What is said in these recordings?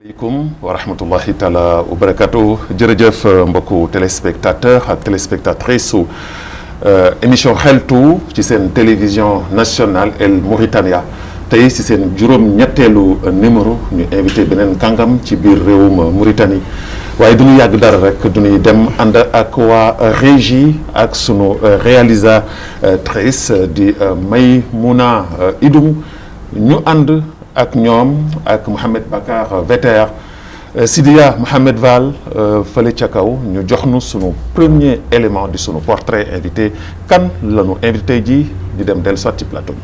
aleykum wa rahmatullahi taala wa barakatuh jërëjëf mbokku téléspectateur ak téléspectatrice su émission xeltu ci seen télévision nationale El Mauritania tey ci seen juróom-ñetteelu numéro ñu invité beneen kàngam ci biir réewum Mauritanie waaye du ñu yàgg dara rek du ñuy dem ànd ak waa régie ak sunu réalisatrice di Maymouna Idoum ñu ànd ak ñoom ak Mouhamed Bakar Vetter Sidia Mohamed Val fële ca kaw ñu jox nu sunu premier élément di sunu portrait invité kan la ñu invité ji di dem dellu soit ci plateau bi.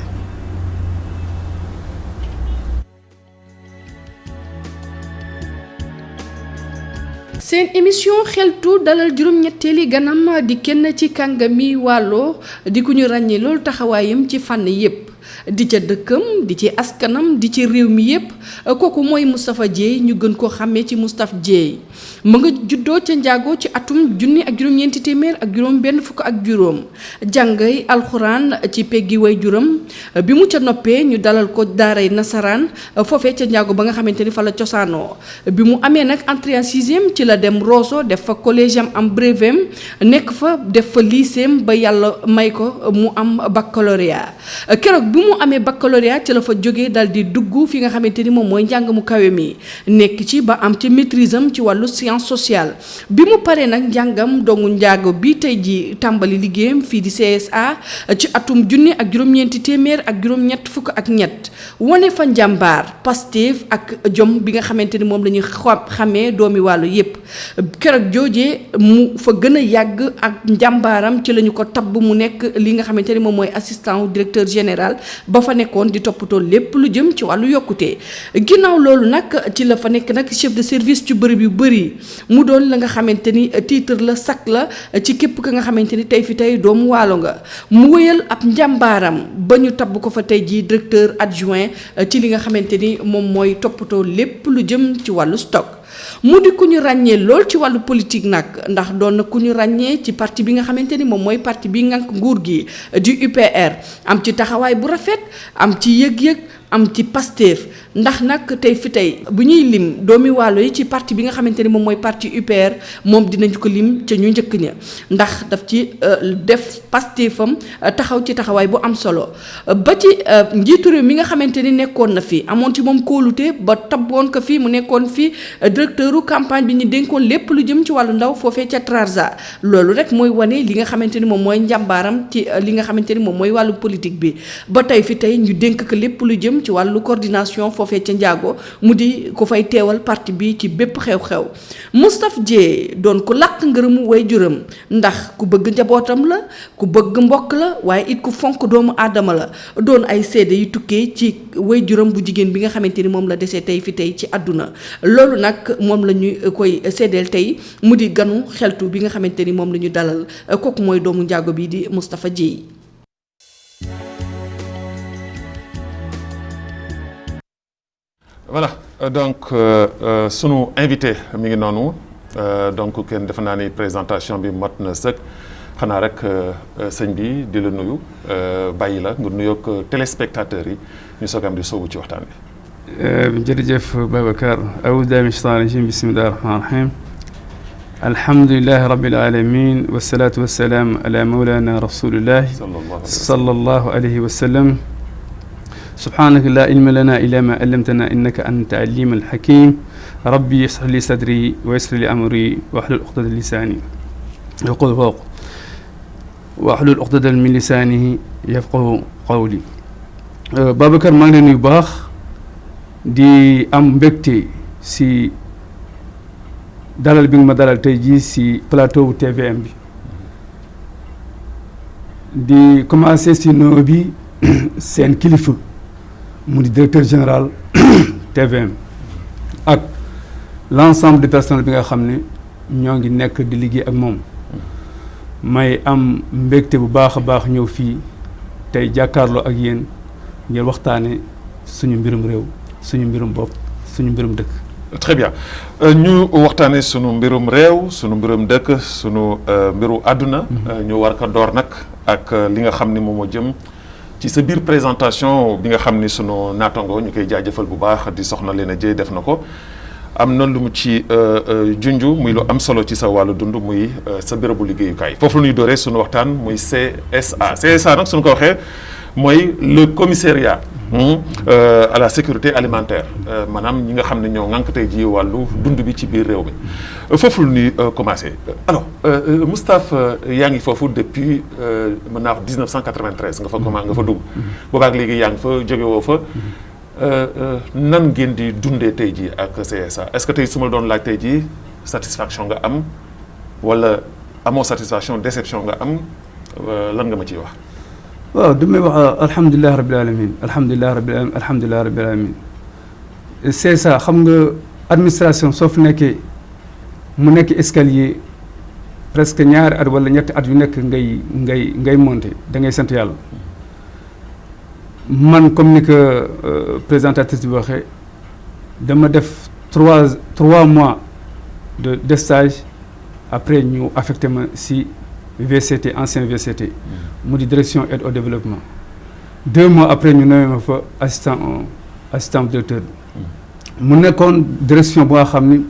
seen émission xeltu dalal juróom-ñetteeli ganam di kenn ci kàngami wàllo di ku ñu ràññee loolu taxawaayam ci fànn yépp di ca dëkkam di ci askanam di ci réew mi yépp kooku mooy Moustapha Dieye ñu gën koo xàmmee ci Moustapha Dieye mu nga juddoo ca njaago ci atum junni ak juróom-ñeenti téeméer ak juróom benn fukk ak juróom jàngay alxuraan ci peggi way juram bi mu ca noppee ñu dalal ko daaray nasaraan foofee ca njaago ba nga xamante ni fa la cosaanoo bi mu amee nag entrée en sixième ci la dem Rosso def fa collège am brevet nekk fa def fa lycée ba yàlla may ko mu am baccalauréat keroog bi mu amee baccalauréat ci la fa jógee dal di dugg fi nga xamante ni moom mooy njàng mu kawe mi nekk ci ba am ci maîtrise am ci wàllu science sociale bi mu paree nag njàngam dongu njaago bi tey ji tàmbali liggéeyam fii di CSA ci atum junni ak juróom-ñeenti téeméer ak juróom-ñett fukk ak ñett wane fa njàmbaar Pastef ak jom bi nga xamante ni moom la ñuy xamee doomi wàllu yépp keroog joojee mu fa gën a yàgg ak njàmbaaram ci la ñu ko tabb mu nekk li nga xamante ni moom mooy assistant au directeur général ba fa nekkoon di toppatoo lépp lu jëm ci wàllu yokkute ginnaaw loolu nag ci la fa nekk nag chef de service ci bërëb yu bëri mu doon la nga xamante ni titre la sac la ci képp ka nga xamante ni tey fi tey doomu waalo nga mu wéyal ab njàmbaaram ba ñu tabb ko fa tey jii directeur adjoint ci li nga xamante ni moom mooy toppatoo lépp lu jëm ci wàllu stock mu di ku ñu ràññee lool ci wàllu politique nag ndax doon na ku ñu ràññee ci parti bi nga xamante ni moom mooy parti bi ngànk nguur gi di UPR am ci taxawaay bu rafet am ci yëg-yëg am ci Pastef ndax nag tey fi tey bu ñuy lim doomi waalo yi ci parti bi nga xamante ni moom mooy parti UPR moom dinañ ko lim ca ñu njëkk ña ndax daf ci def Pastefam taxaw ci taxawaay bu am solo ba ci njiitu réew mi nga xamante ni nekkoon na fi amoon ci moom kóolute ba tabboon ko fi mu nekkoon fi directeuru campagne bi ñu dénkoon lépp lu jëm ci wàllu ndaw foofee ca Trarza loolu rek mooy wane li nga xamante ni moom mooy njàmbaaram ci li nga xamante ni moom mooy wàllu politique bi ba tey fi tey ñu dénk ko lépp lu jëm ci wàllu coordination foofee ca njaago mu di ku fay teewal parti bi ci bépp xew-xew Moustapha Dieye doon ku làq ngërëmu way juram ndax ku bëgg njabootam la ku bëgg mbokk la waaye it ku fonk doomu aadama la doon ay seede yu tukkee ci way juram bu jigéen bi nga xamante ni moom la desee tey fi tey ci àdduna loolu nag moom la ñu koy seedeel tey mu di ganu xeltu bi nga xamante ni moom la ñu dalal kooku mooy doomu njaago bi di Moustapha Dieye. Voilà donc sunu invité mi ngi noonu donc kenn defe naa ni présentation bi mot na sëkk xanaa rek sëñ bi di la nuyu bàyyi la nga nuyoog téléspectateurs yi ñu soog am di soobu ci waxtaan bi. jërëjëf Babacar a'uuzu billaahi mina shaytaani rajiim bismillaahi rahmaani rahiim alhamdulillaahi rabbil aalamiin wassalaatu wassalaam alaa mawlaanaa rasuulillaahi sallallaahu alayhi wa sallam subhaanaka laa ilma lanaa illaa maa allamtanaa innaka anta aliimul hakiim rabbi ishrah li sadri wa yassir li amri wahlul uqdatan lisaani wahlul uqdatan min lisaani yafqahu qawli. Babacar maa ngi leen nuyu bu baax di am mbégte si dalal bi nga ma dalal tey jii si plateau TVM bi di commencer si noo bi seen kilifa. mu di directeur général TVM ak l'ensemble du personnel bi nga xam ne ñoo ngi nekk di liggéey ak moom may am mbégte bu baax a baax ñëw fii tey jàkkaarloo ak yéen ngir waxtaane suñu mbirum réew suñu mbirum bopp suñu mbirum dëkk. Très bien ñu waxtaane sunu mbirum réew sunu mbirum dëkk sunu mbiru àdduna. ñu war ko door nag ak li nga xam ni moom moo jëm. ci sa biir présentation bi nga xam ni sunu naatango ñu koy jaajëfal bu baax di soxna Léna Dieye def na ko am na lu mu ci junju muy lu am solo ci sa wàllu dund muy sa bérébu liggéeyukaay foofu la ñuy dooree suñu waxtaan muy CSA nag suñu ko waxee mooy le commissariat à la sécurité alimentaire maanaam ñi nga xam ne ñoo ŋànk tey ji wàllu dund bi ci biir réew mi foofu la ñuy commencé alors Moustapha yaa ngi foofu depuis mën naa wax 1993 nga fa dugg boobaak léegi yaa ngi fa jóge woo fa nan ngeen di dundee tey jii ak CSA est-ce que tey su ma doon laaj tey jii satisfaction nga am wala amoo satisfaction déception nga am lan nga ma ciy wax. waaw du may wax alhamdulilah rabbil alamin alhamdulilah rabbil alamin CSA xam nga administration soo fi nekkee mu nekk escalier presque ñaari at wala ñetti at yu nekk ngay monter da ngay sant yàlla. man comme ni que présentatrice bi waxee dama def trois mois de stage après ñu affecté ma si VCT ancien VCT mu di direction aide au développement 2 mois après ñu nommé ma fa assistant directeur mu nekkoon direction bu nga xam ni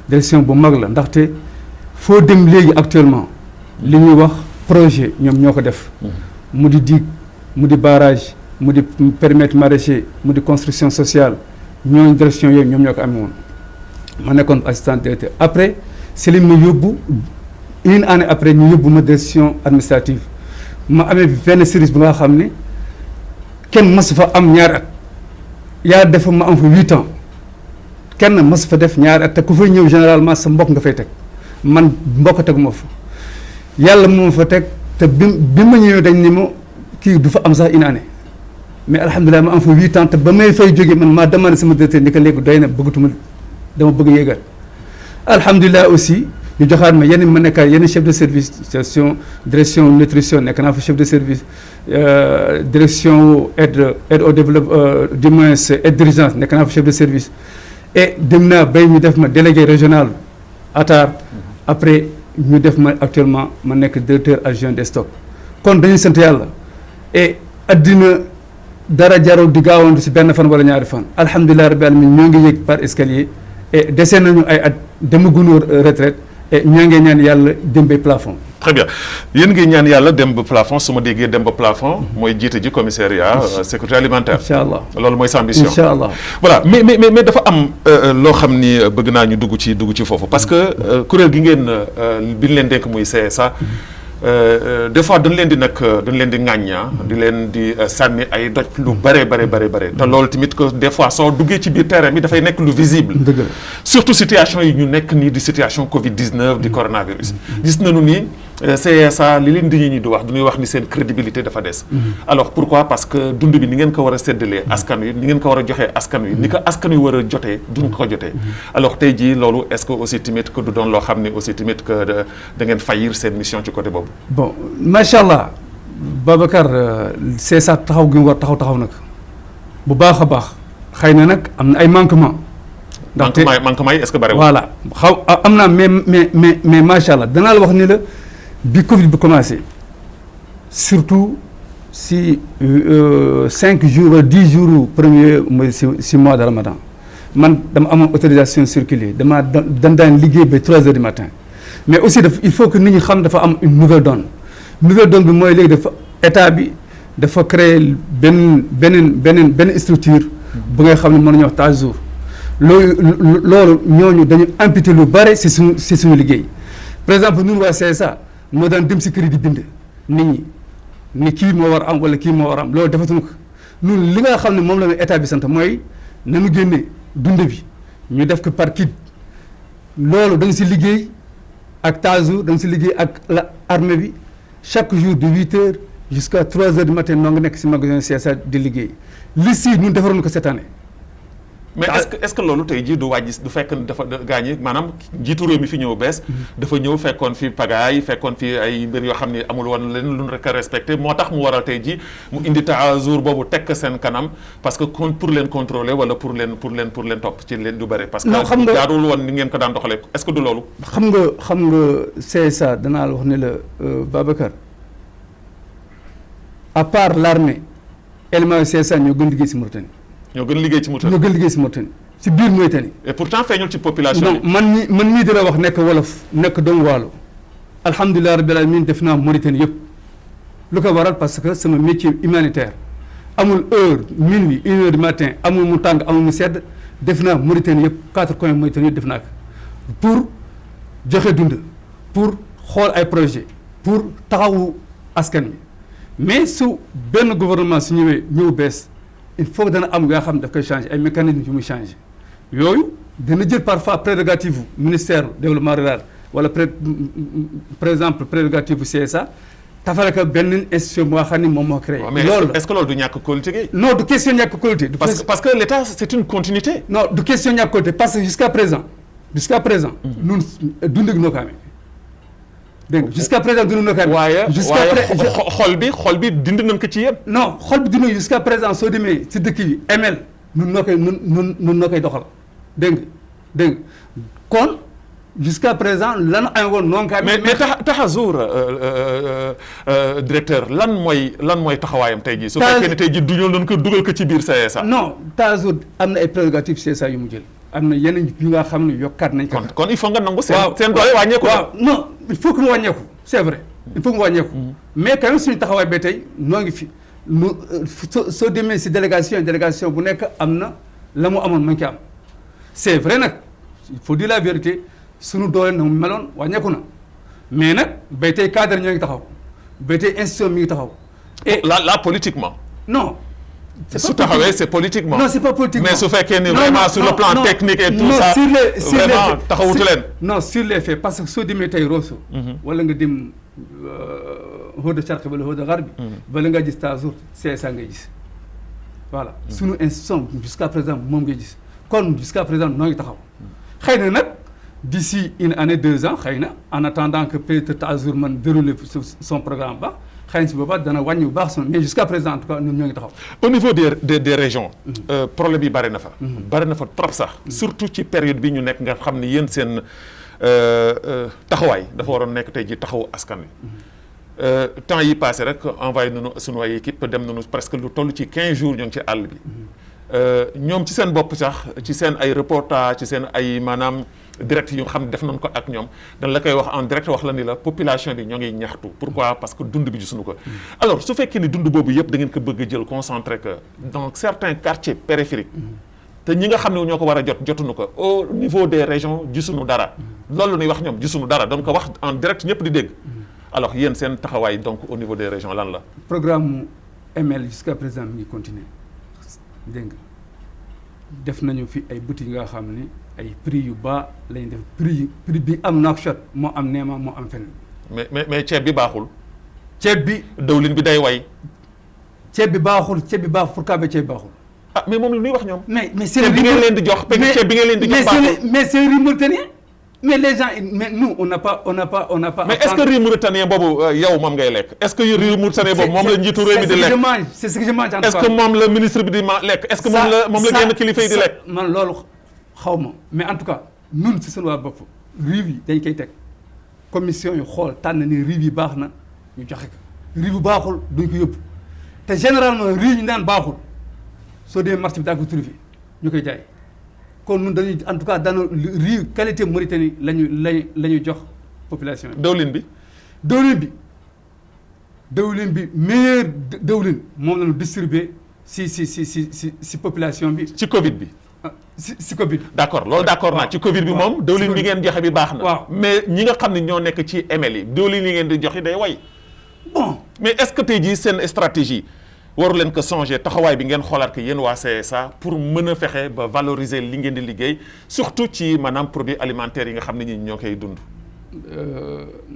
direction bu mag la ndaxte foo dem léegi actuellement li ñuy wax projet ñoom ñoo ko def mu di digue mu di barrage mu di périmètre maraîcher mu di construction sociale ñooñu direction yooyu ñoom ñoo ko amee woon ma nekkoon assistant directeur après c'est li ma yóbbu une année après ñu yóbbu ma direction administrative ma amee benn service bu nga xam ne kenn masu fa am ñaari at yaa def ma am fa 8 ans kenn masu fa def ñaari at te ku fay ñëw généralement sa mbokk nga fay teg man mbokk tegu ma fa yàlla moo fa teg te bi ma ñëwee dañ ni ma kii du fa am sax une année mais alhamdulilah ma am fa 8 ans te ba may fay jógee man maa demandé sama directeur ni ko léegi doy na bëggatuma dama bëgg yéegal alhamdulilah aussi ñu joxaat ma yenn ma nekkaat yenn chef de service direction nutrition nekk naa fa chef de service direction aide au développement du moins aide d'urgence nekk naa fa chef de service et dem naa bay ñu def ma délégué régional Atar après ñu def ma actuellement ma nekk directeur adjoint des stocks kon dañuy sant yàlla et addina dara jarul di gaawantu si benn fan wala ñaari fan alhamdulilah rabbil alamin ñoo ngi yëg par escalier et dese nañu ay at demaguñu retraite et ñoo ngi ñaan yàlla dem ba plafond. très bien yéen ngi ñaan yàlla dem ba plafond su ma déggee dem ba plafond mooy jiite ji commissariat sécurité alimentaire. incha allah loolu mooy sa ambition. incha allah voilà mais dafa am loo xam ni bëgg naa ñu dugg ci foofu parce que kuréel gi ngeen bi ñu leen dénk muy CSA. des fois dañ leen di ŋàññaa di leen di sànni ay doj lu bare te loolu tamit que des fois soo duggee ci biir terrain bi dafay nekk lu visible surtout situation yi ñu nekk nii di situation Covid-19 di coronavirus gis nañu ni CSA li leen di ñi di wax du ñuy wax ni seen crédibilité dafa des alors pourquoi parce que dund bi ni ngeen ko war a séddalee askan wi ni ngeen ko war a joxee askan wi ni ko askan wi war a jotee duñ ko jotee alors tey jii loolu est-ce que aussi tamit que du doon loo xam ne aussi tamit que da ngeen faillir seen mission ci côté boobu bon macha allah Babacar CSA taxaw gi mu war taxaw nag bu baax a baax xëy na nag am na ay manquement manquement yi est-ce que bari voilà am naa mais macha allah danaa la wax ni la bi Covid bi commencé surtout si 5 jours wala 10 jours premier mooy si mois de Ramadan man dama amoon autorisation circuler daan liggéey ba 3 heures du matin mais aussi il faut que nit ñi xam dafa am une nouvelle donne bi mooy léegi dafa état bi dafa créer benn structure bu ngay xam ne mën nañu wax tas jour loolu ñooñu dañu amputé lu bare si suñu liggéey par exemple ñun waa CSA moo daan dem si kër yi di bind nit ñi ni kii moo war am wala kii moo war am loolu defatuñu ko ñun li nga xam ne moom la état bi sant mooy nañu génne dund bi ñu def ko par kit loolu dañ si liggéey ak Tajour da nga si liggéey ak la armée bi chaque jour de 8 heures jusqu'à 3 heures du matin noo ngi nekk si magasin CSA di liggéey li si ñun defaroon ko cette année. mais est-ce que loolu tey jii du wàññi du fekk dafa gaañi maanaam njiitu réew mi fi ñëw bees. dafa ñëw fekkoon fi pagaay fekkoon fi ay mbir yoo xam ne amul woon leen lu rek a respecté moo tax mu waral tey jii mu indi Tajour boobu tekk seen kanam parce que pour leen contrôler wala pour leen topp ci leen du bëri. parce que jaarul woon ni ngeen ko daan doxalee est-ce que du loolu. xam nga CSA danaa la wax ne la Babacar à part l'armée élément CSA ñoo gën liggéey si Mauritanie. ñoo gën liggéey ci Mauritanie ci biir Mauritanie. et pourtant feeñul ci population non man mii dina wax nekk wolof nekk doomu waalo alhamdulilah rabbil alamin def naa Mauritanie yëpp lu ko waral parce que sama métier humanitaire amul heure minuit 1h du matin amul mu tàng amul mu sedd def naa Mauritanie yëpp 4 coins Mauritanie yëpp def naa ko pour joxe dund pour xool ay projet pour taxawu askan wi mais su benn gouvernement su ñëw bees il faut que dana am nga xam daf koy changer ay mécanismes yu muy changer yooyu dana jël parfois prérogative ministère développement rural wala par exemple prérogative bu CSA tafale ko benn institution boo xam ni moom moo créé. mais loolu est-ce que loolu du ñàkk kóolute gi. non du question ñàkk kóolute. parce que l'État c'est une continuité. non du question ñàkk kóolute parce que jusqu'à présent ñun dund gi noo ko amee dégg nga jusqu'à présent dund noo ko amee. waaye xol bi dindi nañ ko ci yéen. non xol bi dund jusqu'à présent soo demee si dëkk yi ML nun noo koy doxal dégg nga kon. jusqu'à présent lan ay woon noonu. mais Tahazour directeur lan mooy taxawaayam tey jii. su fekkee ne tey jii du ñu doon ko dugal ko ci biir CSA. non Tahazour am na ay prérogatives CSA yu mu jël. am na yeneen yu nga xam ne yokkaat nañ ko. kon il faut nga nangu seen doole wàññeeku. waaw non il faut que mu wàññeeku c'est vrai. il faut que mu wàññeeku. mais quand même suñu taxawaay ba tey noo ngi fi nu soo demee si délégation bu nekk am na la mu amoon ma ngi am c'est vrai nag il faut dire la vérité. suñu doole na mu meloon wàññeeku na mais nag bay tey cadre ñoo ngi taxaw bay tey institution mi ngi taxaw. et là politiquement. non. su taxawee c'est politiquement. non c'est pas politiquement mais su fekkee ni vraiment sur le plan technique et tout ça. vraiment taxawutu leen. non sur les faits parce que soo demee tey Rosso. wala nga dem Hoda Sharqi wala Hoda Gharbi. wala nga gis Tahazour CSA ngay gis. voilà suñu institution jusqu'à présent moom ngay gis kon jusqu'à présent noo ngi taxaw xëy na nag. d'ici une année 2 ans xëy na en attendant que peut-être Tahazour man dérouler son programme ba xëy na si boobaa dana wàññi bu baax mais jusqu'à présent en tout cas ñun ñoo ngi taxaw. au niveau des régions. problème yi bari na fa. bari na fa trop sax. surtout ci période bi ñu nekk nga xam ne yéen seen taxawaay dafa waroon nekk tey ji taxawu askan wi. temps yi passé rek envoyé nañu sunu ay équipe dem nañu presque lu toll ci 15 jours ñoo ngi ci àll bi. ñoom ci seen bopp sax ci seen ay reportage ci seen ay maanaam. direct yu xam ne def nañ ko ak ñoom dañ la koy wax en direct wax la ni la population bi ñoo ngi ñaxtu pourquoi parce que dund bi gisuñu ko alors su fekkee ni dund boobu yëpp da ngeen ko bëgg a jël concentré que dans certains quartiers périphériques te ñi nga xam ne ñoo ko war a jotuñu ko au niveau des régions gisuñu dara loolu la ñuy wax ñoom gisuñu dara donc wax en direct ñëpp di dégg alors yéen seen taxawaay donc au niveau des régions lan la. programme ML jusqu'à présent mi ngi continuer dégg nga def nañu fi ay boutiques nga xam ni. ay prix yu baax lañu def prix bi am Nouakchott moo am Néma moo am feneen. mais ceeb bi baaxul. ceeb bi dawlin bi day way. ceeb bi baaxul pourquoi ba ceeb bi baaxul. ah mais moom la ñuy wax ñoom. mais ceeb bi ngeen leen di jox. ceeb bi ngeen leen di jox baaxul mais c'est riz mauritanien mais les gens mais nous on n'a pas. mais est-ce que riz mauritanien boobu yow moom ngay lekk est-ce que riz mauritanien boobu moom la njiitu réew mi di lekk. c'est ce que je mange en tout cas. est-ce que moom la ministre bi di lekk. est-ce que moom la génn kilifa yi di lekk. man loolu. xaw ma mais en tout cas ñun si sunu waa bopp riz yi dañ koy teg commission yu xool tànn ni riz yi baax na ñu joxe ko riz bu baaxul duñ ko yóbbu te généralement riz ñu naan baaxul soo demee marché bi daa ko trouvé ñu koy jaay kon ñun dañuy en tout cas dañu riz qualité Mauritanie la ñu jox population yi. dawlin bi meilleur dawlin moom la ñu distribué si population bi. ci Covid bi. si Covid. d'accord loolu d'accord naa ci Covid bi moom dawlin bi ngeen joxe bi baax na. waaw mais ñi nga xam ne ñoo nekk ci ML yi dawlin yi ngeen di joxe day way. bon mais est-ce que tey jii seen stratégie waru leen ko changer taxawaay bi ngeen xoolaat ko yéen waa CSA pour mën a fexe ba valoriser li ngeen di liggéey surtout ci maanaam produits alimentaires yi nga xam ne ñi ñoo koy dund.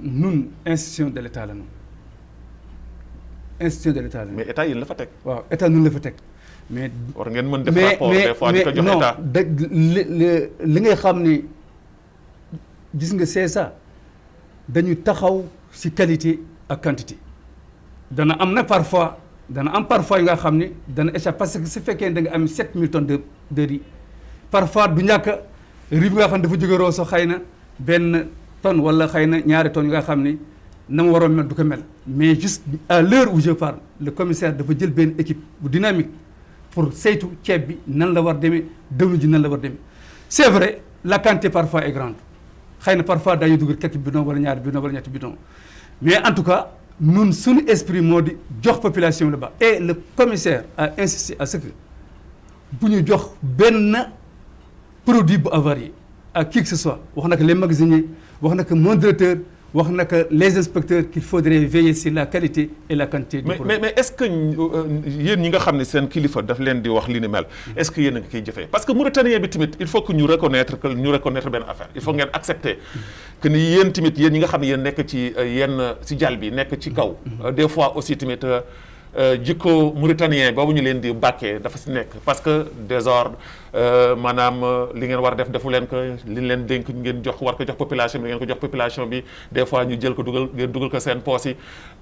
nun institution de l'État la ñu institution de l'État la ñu. mais état yéen la fa teg. waaw état nun la fa teg. mais war ngeen mën def rapport des fois di ko jox état li ngay xam ni gis nga CSA dañu taxaw ci qualité ak quantité dana am nag parfois yu nga xam ni dana échappe parce que su fekkee da nga am 7000 tonnes de riz parfois du ñàkk riz bi nga xam ne dafa jóge Rosso xëy na benn tonne wala xëy na ñaari tonnes yu nga xam ni na mu waroon mel du ko mel mais juste à l'heure où je parle le commissaire dafa jël benn équipe bu dynamique pour saytu ceeb bi nan la war demee dëwlin ji nan la war demee c'est vrai la quantité parfois est grande xëy na parfois dañuy dugal quelques bidons wala ñaari bidons wala ñetti bidons mais en tout cas ñun suñu esprit moo di jox population là-bas et le commissaire a insisté à ce que bu ñu jox benn produit bu avarié à qui que ce soit wax na ko les magasiniers wax na ko mon directeur wax na ko les inspecteurs qu'il faudrait veiller sur la qualité et la quantité du produit. mais est-ce que yéen ñi nga xam ne seen kilifa daf leen di wax li ni mel est-ce que yéen a ngi koy jëfee parce que mauritanien bi tamit il faut que ñu reconnaître benn affaire il faut ngeen accepter que ni yéen tamit yéen ñi nga xam ne yéen nekk ci yenn ci jàll bi nekk ci kaw des fois aussi tamit jikko mauritanien boobu ñu leen di bàkkee dafa si nekk parce que désordre maanaam li ngeen war a def defu leen ko li leen dénk ngeen war ko jox population bi ngeen ko jox population bi des fois ñu jël ko dugal ko seen poos yi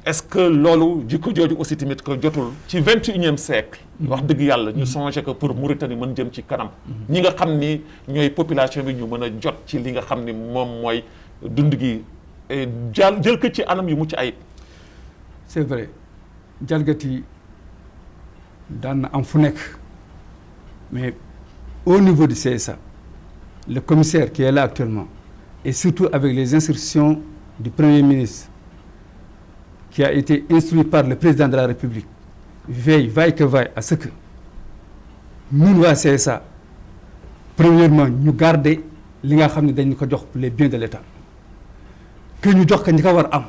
est-ce que loolu jikko jooju aussi tamit ko jotul ci 21e siècle wax dëgg yàlla ñu songé que pour Mauritanie mën jëm ci kanam ñi nga xam ni ñooy population bi ñu mën a jot ci li nga xam ni moom mooy dund gi jël ko ci anam yu mucc ayib. c'est vrai jalgati daan na am fu nekk mais au niveau du CSA le commissaire qui est là actuellement et surtout avec les instructions du Premier ministre qui a été instruit par le président de la République vaille que vaille à ce que ñun waa CSA premièrement ñu garder li nga xam ne dañu ko jox les biens de l'État que ñu jox ko ñi ko war am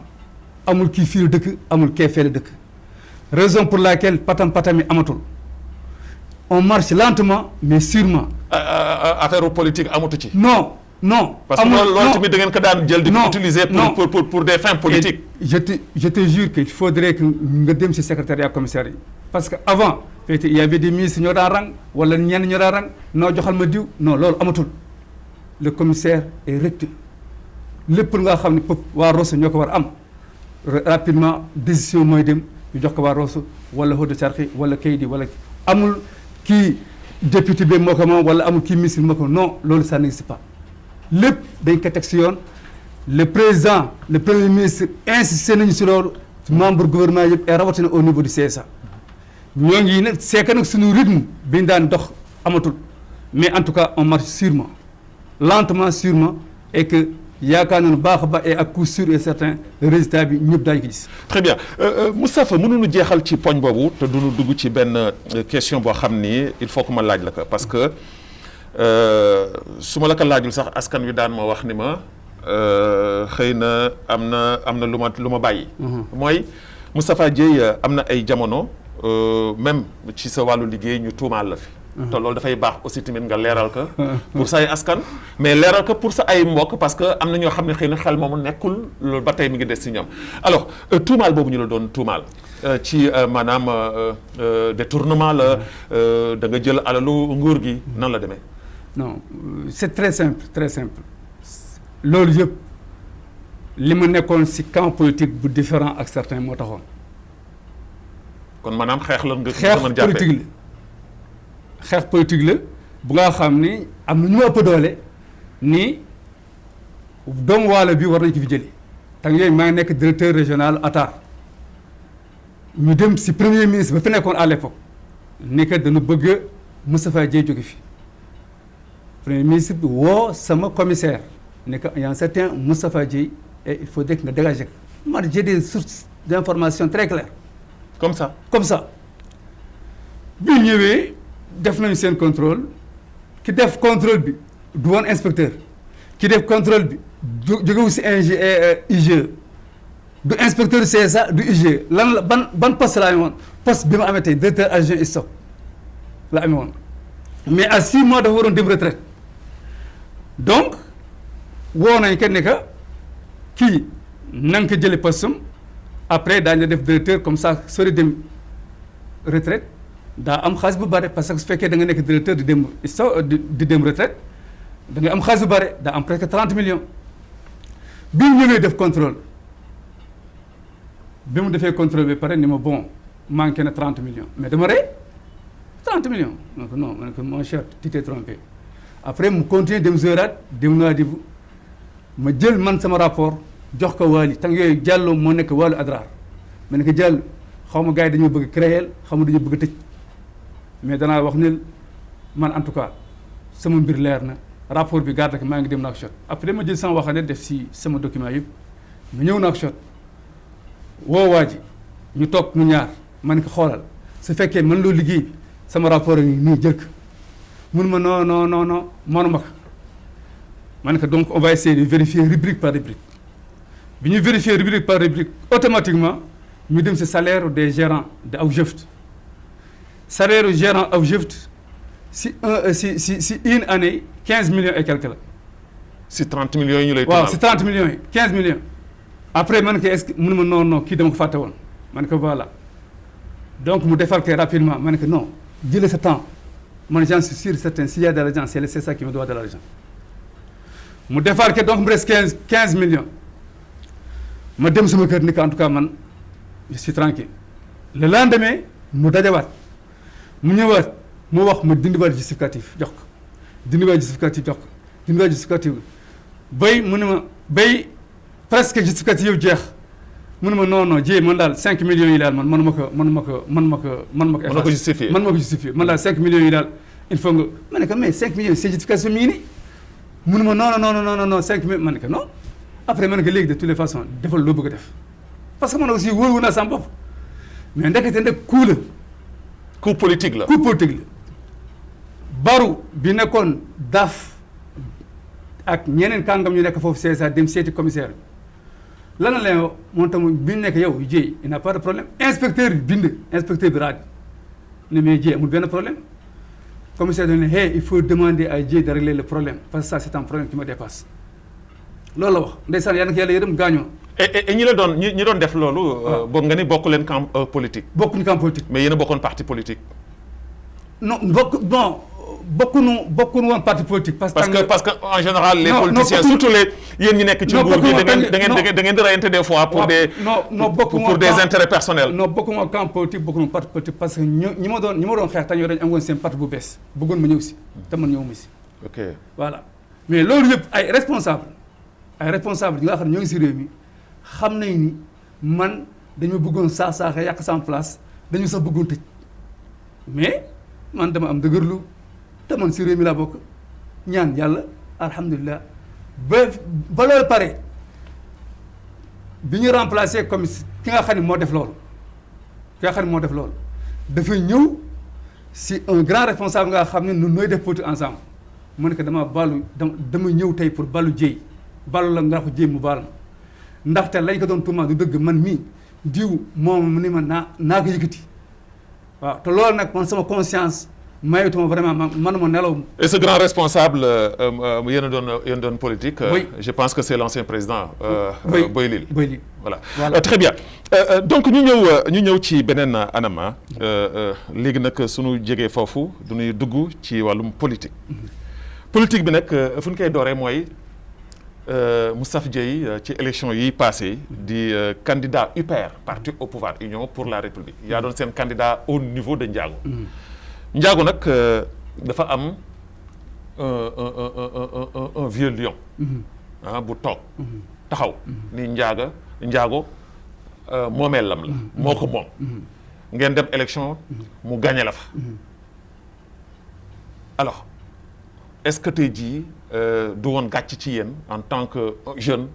amul kii fii la dëkk amul kee fee la dëkk raison pour laquelle patam-patami amatul on marche lentement mais sûrement. affaire politique amatu ci. non. parce que loolu tamit da ngeen ko daan jël di ko utiliser pour des fins politiques. je te jure que il faudrait que nga dem ci secrétariat commissaire yi parce que avant peut-être il y avait des ministres ñoo daan rang wala ñenn ñoo daan rang noo joxal ma diw non loolu amatul le commissaire est recteur lépp nga xam ne waa Rosso ñoo ko war am rapidement décision mooy dem ñu jox ko waa Rosso wala Houda Charqi wala Kaydi wala amul kii député bi moo ko moom wala amul kii ministre moo ko non loolu ça n'existe pas lépp dañ ko teg si yoon le président le premier ministre insisté nañu si loolu membre gouvernement yëpp et rawatina au niveau du CSA ñoo ngi nag c'est que nag suñu rythme bi ñu daan dox amatul mais en tout cas on marche sûrement lentement sûrement et que yaakaar nañu baax a baax et ak coup sûr et certain résultat bi ñëpp daañu ko gis. très bien Moustapha mënuñu jeexal ci poñ boobu te duñu dugg ci benn question boo xam ni il faut que ma laaj la ko parce que su ma la ko laajul sax askan wi daan ma wax ni ma xëy na am na lu ma bàyyi. mooy Moustapha Dieye am na ay jamono même ci sa wàllu liggéey ñu tuumaal la fi. te loolu dafay baax aussi tamit nga leeral ko pour say askan mais leeral ko pour sa ay mbokk parce que am na ñoo xam ne xëy na xel moomu nekkul loolu ba tey mi ngi des ci ñoom alors tuumaal boobu ñu la doon tuumaal ci maanaam détournement la da nga jël alalu nguur gi nan la demee. non c'est très simple loolu yëpp li ma nekkoon ci camp politique bu différent ak certains moo taxoon. kon maanaam xeex la nga. xeex politique la. xeex politique la bu nga xam ni am na ñu ëpp doole ni doomu waalo bi war nañ ko fi jëli tang yooyu maa ngi nekk directeur régional Atar ñu dem ci premier ministre ba fi nekkoon à l'époque ni que dañu bëgg Moustapha Dieye jóge fi premier ministre bi woo sama commissaire ni que y a un certain Moustapha Dieye et il faudrait que nga dégager ko man j'ai des sources d'information très claires comme ça bi ñëwee def nañu seen contrôle ki def contrôle bi du woon inspecteur ki def contrôle bi jógewu si IGE du inspecteur CSA du IGE lan la ban poste la amee woon poste bi ma amee tey directeur adjoint stock la amee woon mais à 6 mois dafa waroon dem retraite donc woo nañ kenn ne que kii na nga ko jëlee poste am après daañu def directeur comme ça sori dem retraite daa am xaalis bu bare parce que su fekkee da nga nekk directeur di dem retraite da nga am xaalis bu bare daa am presque 30 millions bi mu ñëwee def contrôle bi mu defee contrôle bi pare ni ma bon manqué na 30 millions mais dama rey 30 millions donc non ma ne ko mon cher tu t'es trompé après mu continuer dem Zérat dem Nouadhibou ma jël man sama rapport jox ko Waly tang yooyu Diallo moo nekk Waly Adrar ma ne ko Diallo xaw ma gars yi dañoo bëgg créer xaw ma dañoo bëgg tëj mais danaa wax ne man en tout cas sama mbir leer na rapport bi garde que maa ngi dem Nouakchott après dama jël sama waxane def si sama document yëpp mu ñëw Nouakchott woo waa ji ñu toog mu ñaar man ko xoolal su fekkee man loo liggéey bi sama rapport yi nii jël ko mun ma non manuma ko man ko donc on va essayer de vérifier rubrique par rubrique bi ñu vérifier rubrique par rubrique automatiquement ñu dem si salaire des gérants de Awgeft salaire gérant Awgeft si une année 15 millions et quelque la. si 30 millions yi ñu lay. waaw si 30 millions yi 15 millions. après man ko est-ce que mun ma non kii dama ko fàtte woon man ko voilà donc mu défalqué rapidement man ko non jëlee sa temps man j'en suis sûr certain s'il y a de l'argent c'est ça qui me doit de l'argent mu défalqué donc mu reste 15 millions ma dem sama kër ni ko en tout cas man je suis tranquille le lendemain mu dajawaat mu ñëwaat mu wax ma dindiwaat justificatif jox ko dindiwaat justificatif bay mu ne ma bay presque justificatif yow jeex mu ne ma non jéem man daal 5 millions yi daal man man ma ko justifier man daal 5 millions yi daal il faut nga ma ne ko mais 5 millions c'est justification mi ngi nii mu ne ma non 5 millions ma ne ko non après ma ne ko léegi de toutes les façons defal loo bëgg a def parce que man aussi wóoru naa sama bopp mais ndekete ndek coup politique la baru bi nekkoon daaf ak ñeneen kàngam ñu nekk foofu CSA dem seeti commissaire bi lan la leen moom tam bi ñu nekk yow Dieye il n'a pas de problème inspecteur bi raaj ne mais Dieye amul benn problème commissaire bi ne hey il faut demander à Dieye de régler le problème parce que ça c'est un problème qui me dépasse loolu la wax ndeysaan yàlla na ko yàlla yërëm gaañoo. et ñi doon def loolu. boog nga ni bokk leen camp politique. bokkuñu camp politique. mais yéen a bokkoon parti politique. non bokkuñu woon parti politique. parce que en général. les politiciens surtout yéen ñi nekk ci nguur gi da ngeen di reyante des fois pour des intérêts personnels. non bokkuma camp politique bokkuma parti politique parce que ñi ma doon xeex dañoo dañu amoon seen parti bu bees bëggoon ma ñëw si te man ñëw ma si. ok voilà mais loolu yëpp ay responsable yi nga xam ne ñoo ngi si réew mi xam nañ ni man dañu bëggoon saaxee yàq sama place dañu sax bëggoon tëj mais man dama am dëgërlu te man si réew mi laa bokk ñaan yàlla alhamdulilah ba loolu pare bi ñu remplacé comme ki nga xam ne moo def loolu dafa ñëw si un grand responsable nga xam ne ñun nooy def politique ensemble mu ne ko dama ñëw tey pour balu Dieye balu la nga ko Dieye mu baal ma ndaxte lañ ko doon tuuma du dëgg man mii diw moom ni ma naa ko yëkkati waaw te loolu nag man sama conscience mayutuma vraiment manuma nelaw. et ce grand responsable yéen a doon politique. oui je pense que c'est l'ancien président. Boy Lil voilà. Très bien donc ñu ñëw ci beneen anam léegi nag suñu jegee foofu du ñuy dugg ci wàllum politique. politique bi nag fu ñu koy dooree mooy Moustapha Dieye ci élection yi passé di candidat UPR parti au pouvoir Union pour la République yaa doon seen candidat au niveau de Ndiago. Ndiago nag dafa am un vieux lion. bu toog taxaw ni Ndiago moomeelam la. moo ko moom. ngeen dem élection mu gagné la fa. alors est-ce que tey jii du woon gàcc ci yéen en tant que jeune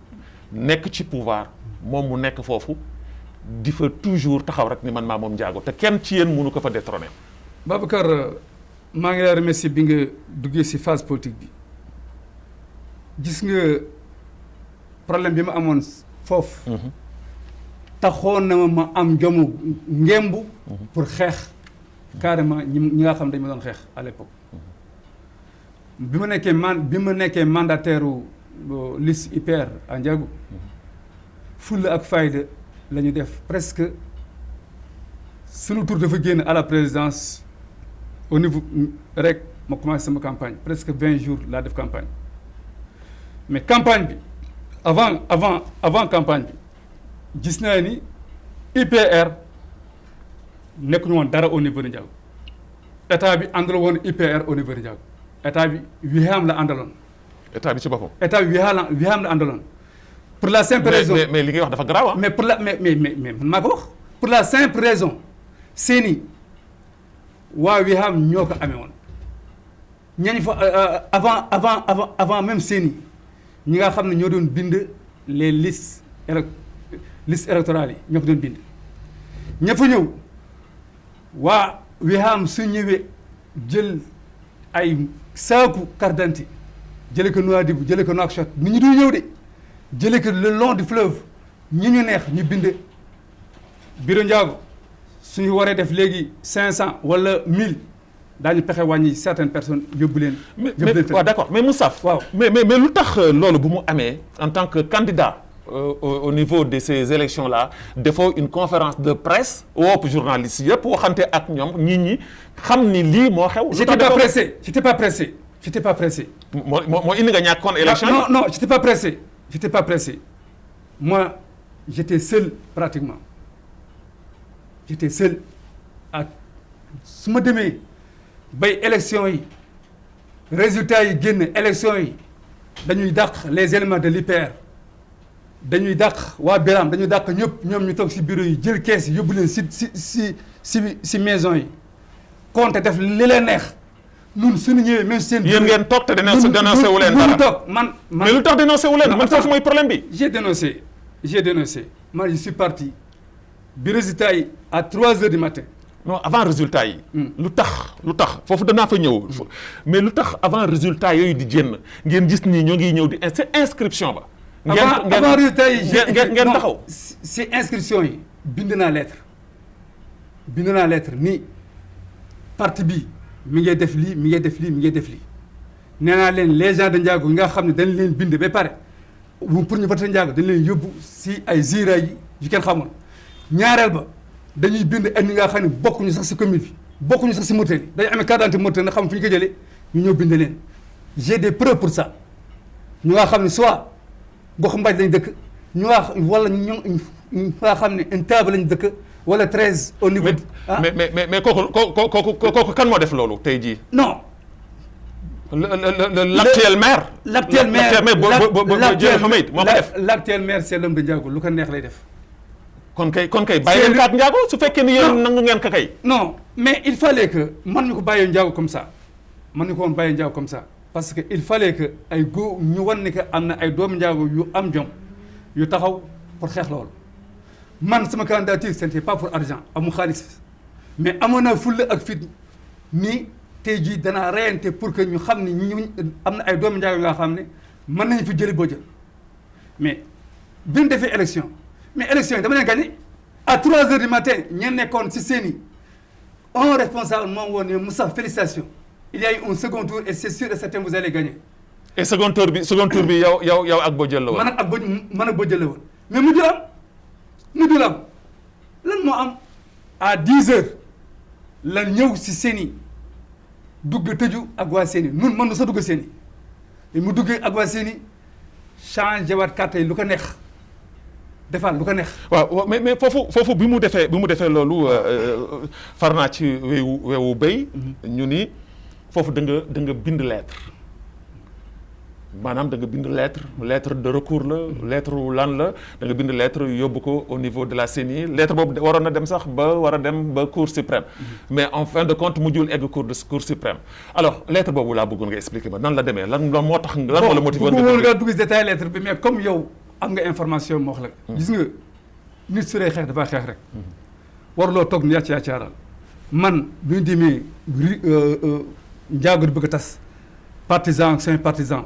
nekk ci pouvoir moom mu nekk foofu di fa toujours taxaw rek ni man maa moom Ndiago te kenn ci yéen mënu ko fa détrôner. Babacar maa ngi lay remercier bi nga duggee ci phase politique bi gis nga problème bi ma amoon foofu. taxoon na ma am jomu ngemb pour xeex carrément ñi nga xam dañ ma doon xeex à l'époque. bi ma nekkee mandataire liste UPR à Ndiago fulla ak fayda la ñu def presque sunu tour dafa génn à la présidence au niveau rek ma commencé sama campagne presque 20 jours laa def campagne mais campagne bi avant campagne bi gis naa ni UPR nekkuñu woon dara au niveau de Ndiago état bi àndul woon UPR au niveau de Ndiago état bi Wiham la àndaloon. état bi ci boppam. état bi Wiham la àndaloon. pour la simple raison mais li ngay wax dafa grave mais pour la mais man maa ko wax. pour la simple raison seeni waa Wiham ñoo ko amee woon ñañ fa avant même seeni ñi nga xam ne ñoo doon bind les listes électorales yi ñoo ko doon bind ña fa ñëw waa Wiham su ñëwee jël ay saaku carte d'identité jëlee ko Nouadhibou jëlee ko Nouakchott nit ñi du ñëw de jëlee ko le long du fleuve ñi ñu neex ñu bind Biro Ndiago suñu waree def léegi 500 wala 1000 daañu pexe wàññi certaines personnes yóbbu leen. mais waaw d'accord mais Moustapha. waaw mais lu tax loolu bu mu amee en tant que candidat au niveau de ces élections là defoo une conférence de presse wopp journalistes yëpp waxante ak ñoom ñi xam ni lii moo xew. j'étais pas pressé. moo indi nga ñàkkoon élection yi. non j'étais pas pressé moi j'étais seul pratiquement j'étais seul ak su ma demee bay élection yi résultats yi génn élection yi dañuy dàq les éléments de l'IPR dañuy dàq waa Biram dañuy dàq ñëpp ñoom ñu toog ci bureau yi jël kees yi yóbbu leen ci maison yi compte def li leen neex ñun suñu ñëwee même seen. yéen ngeen toog te dénoncé wu leen dara toog man mais lu tax dénoncé wu leen man foofu mooy problème bi. j'ai dénoncé man je suis parti bi résultat yi à 3 heures du matin. non avant résultat yi. lu tax foofu danaa fa ñëw. mais lu tax avant résultat yooyu di génn ngeen gis nii ñoo ngi ñëw di inscription ba. avant résultat yi ngeen taxaw. si inscription yi bind naa lettre ni parti bi mi ngi def lii nee naa leen les gens de Ndiago yi nga xam ne dañ leen bind ba pare pour ñu voter Ndiago dañ leen yóbbu si ay zira yi yu kenn xamul ñaareel ba dañuy bind ay ñi nga xam ne bokkuñu sax si commune bi bokkuñu sax si Mauritanie dañu amee carte d'identité Mauritanie xam fu ñu ko jëlee ñu ñëw bind leen j'ai des preuves pour ça ñu nga xam ne soit gox mbaj lañ dëkk ñu nga xam ne une table lañ dëkk wala 13 au niveau. mais kooku kan moo def loolu tey jii. non. l'actuel maire. l'actuel maire moo ko def. l'actuel maire c'est l'homme de Ndiago lu ko neex lay def. kon kay bàyyi leen kaat Ndiago su fekkee ni yéen nangu ngeen ka kay. non mais il fallait que man ñu ko bàyyee Ndiago comme ça parce que il fallait que ay góor ñu wan ni que am na ay doomu Ndiago yu am jom yu taxaw pour xeex loolu man sama candidature ce n'était pas pour argent amu xaalis mais amoon naa fulla ak fit ni tey jii danaa reyante pour que ñu xam ne ñu am na ay doomu Ndiago yoo xam ne mën nañu fi jëli boo jël mais bi ñu defee élection mais élection yi dama leen gagné à 3 heures du matin ñeen nekkoon ci seeni un responsable moom woon ne Moussa félicitations il y a eu un second tour et c'est sûr et certain vous allez gagner. et second tour bi yow ak Bodian la woon. man ak Bodian la woon mais mujjul am lan moo am à 10 heures la ñëw ci seeni dugg tëju ak waa seeni nun mën na sa dugg seeni mu duggee ak waa seeni changé waat carte yi lu ko neex. defal lu ko neex. waaw mais foofu bi mu defee loolu far naa ci weewu béy. ñu ni foofu da nga bind lettre maanaam da nga bind lettre de recours la lettre lan la da nga bind lettre yóbbu ko au niveau de la CENI lettre boobu waroon na dem sax war a dem ba cour suprême. mais en fin de compte mujjul egg cour suprême alors lettre boobu laa bëggoon nga expliquer ma nan la demee lan moo tax. lan moo la motivé woon nga dugg détail lettre bi mais comme yow. am nga information moo wax la. gis nga nit su dee xeex dafa xeex rek. waruloo toog ni yaacaaral man bu ñu demee Ndiago di bëgg a tas partisan ak seen partisan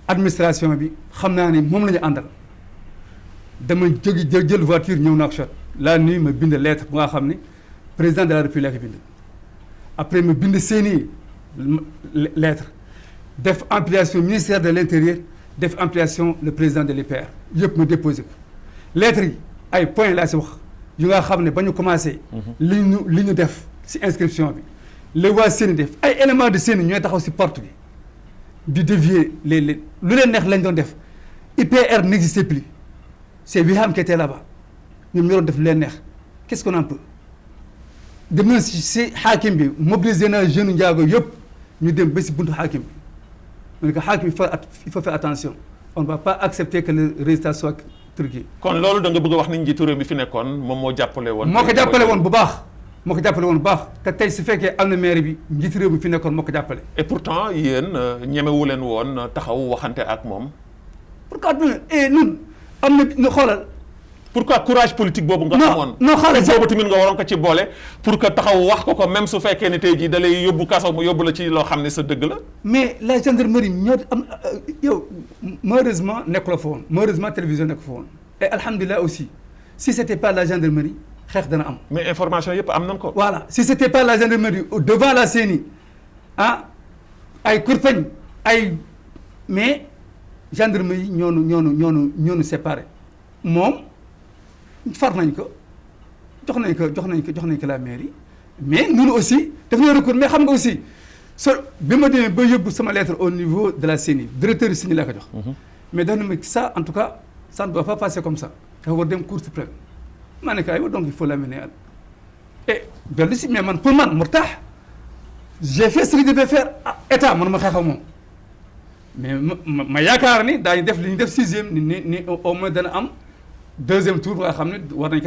administration bi xam naa ne moom la ñu àndal dama jël voiture ñëw Nouakchott la nuit ma bind lettre bu nga xam ne président de la République bind après ma bind seeni lettre def ampliation ministère de l'intérieur. def ampliation le président de l'IPR yëpp ma déposé ko lettres yi ay points laa si wax yu nga xam ne ba ñu commencé. li ñu def si inscription bi les waa CENI def ay éléments de CENI ñooy taxaw si porte bi di dévier les lu leen neex lañ doon def IPR n'existait plus c'est Wiham qui était là-bas ñoom ñoo doon def lu leen neex qu'est-ce qu'on en peut dem na si xaakim bi mobiliser na jeune Ndiago yëpp ñu dem ba si buntu xaakim bi. donc xaakim il faut faire attention on ne va pas accepter que le résultat soit truqué. kon loolu da nga bëgg a wax ni njiitu réew mi fi nekkoon moom moo jàppale woon. moo ko jàppale woon bu baax moo ko jàppale woon bu baax te tey su fekkee am na maire bi njiit réew mi fi nekkoon moo ko jàppale. et pourtant yéen ñemewu leen woon taxaw waxante ak moom. pourquoi ñun am na xoolal. pourquoi courage politique boobu nga amoon. non xoolal boobu tamit nga waroon ko ci boole pour que taxaw wax ko même su fekkee ne tey jii da lay yóbbu kaso mu yóbbu la ci loo xam ne sa dëgg la. mais la gendarmerie ñoo am yow malheureusement nekkuloo fa woon malheureusement télévision nekk fa woon et alhamdulilah aussi si c'était pas la gendarmerie xeex dana am. mais information yëpp am nañ ko. voilà si c'était pas la gendarmerie devant la CENI ay kurpañ ay mais gendarmerie ñoonu séparé moom far nañ ko jox nañ ko la mairie mais ñun aussi daf ñoo recours mais xam nga aussi bi ma demee ba yóbbu sama lettre au niveau de la CENI directeur du CENI laa ko jox. mais daf na ma ça en tout cas ça ne doit pas passer comme ça dafa war dem cour suprême. maa ne ko aywa donc il faut l'amener et dellu si mais man pour man Mourtah j'ai fait ce que je devais faire état man ma xeex ak moom mais ma yaakaar ni daañu def li ñu def 6e ni au moins dana am 2e tour nga xam ne war nañ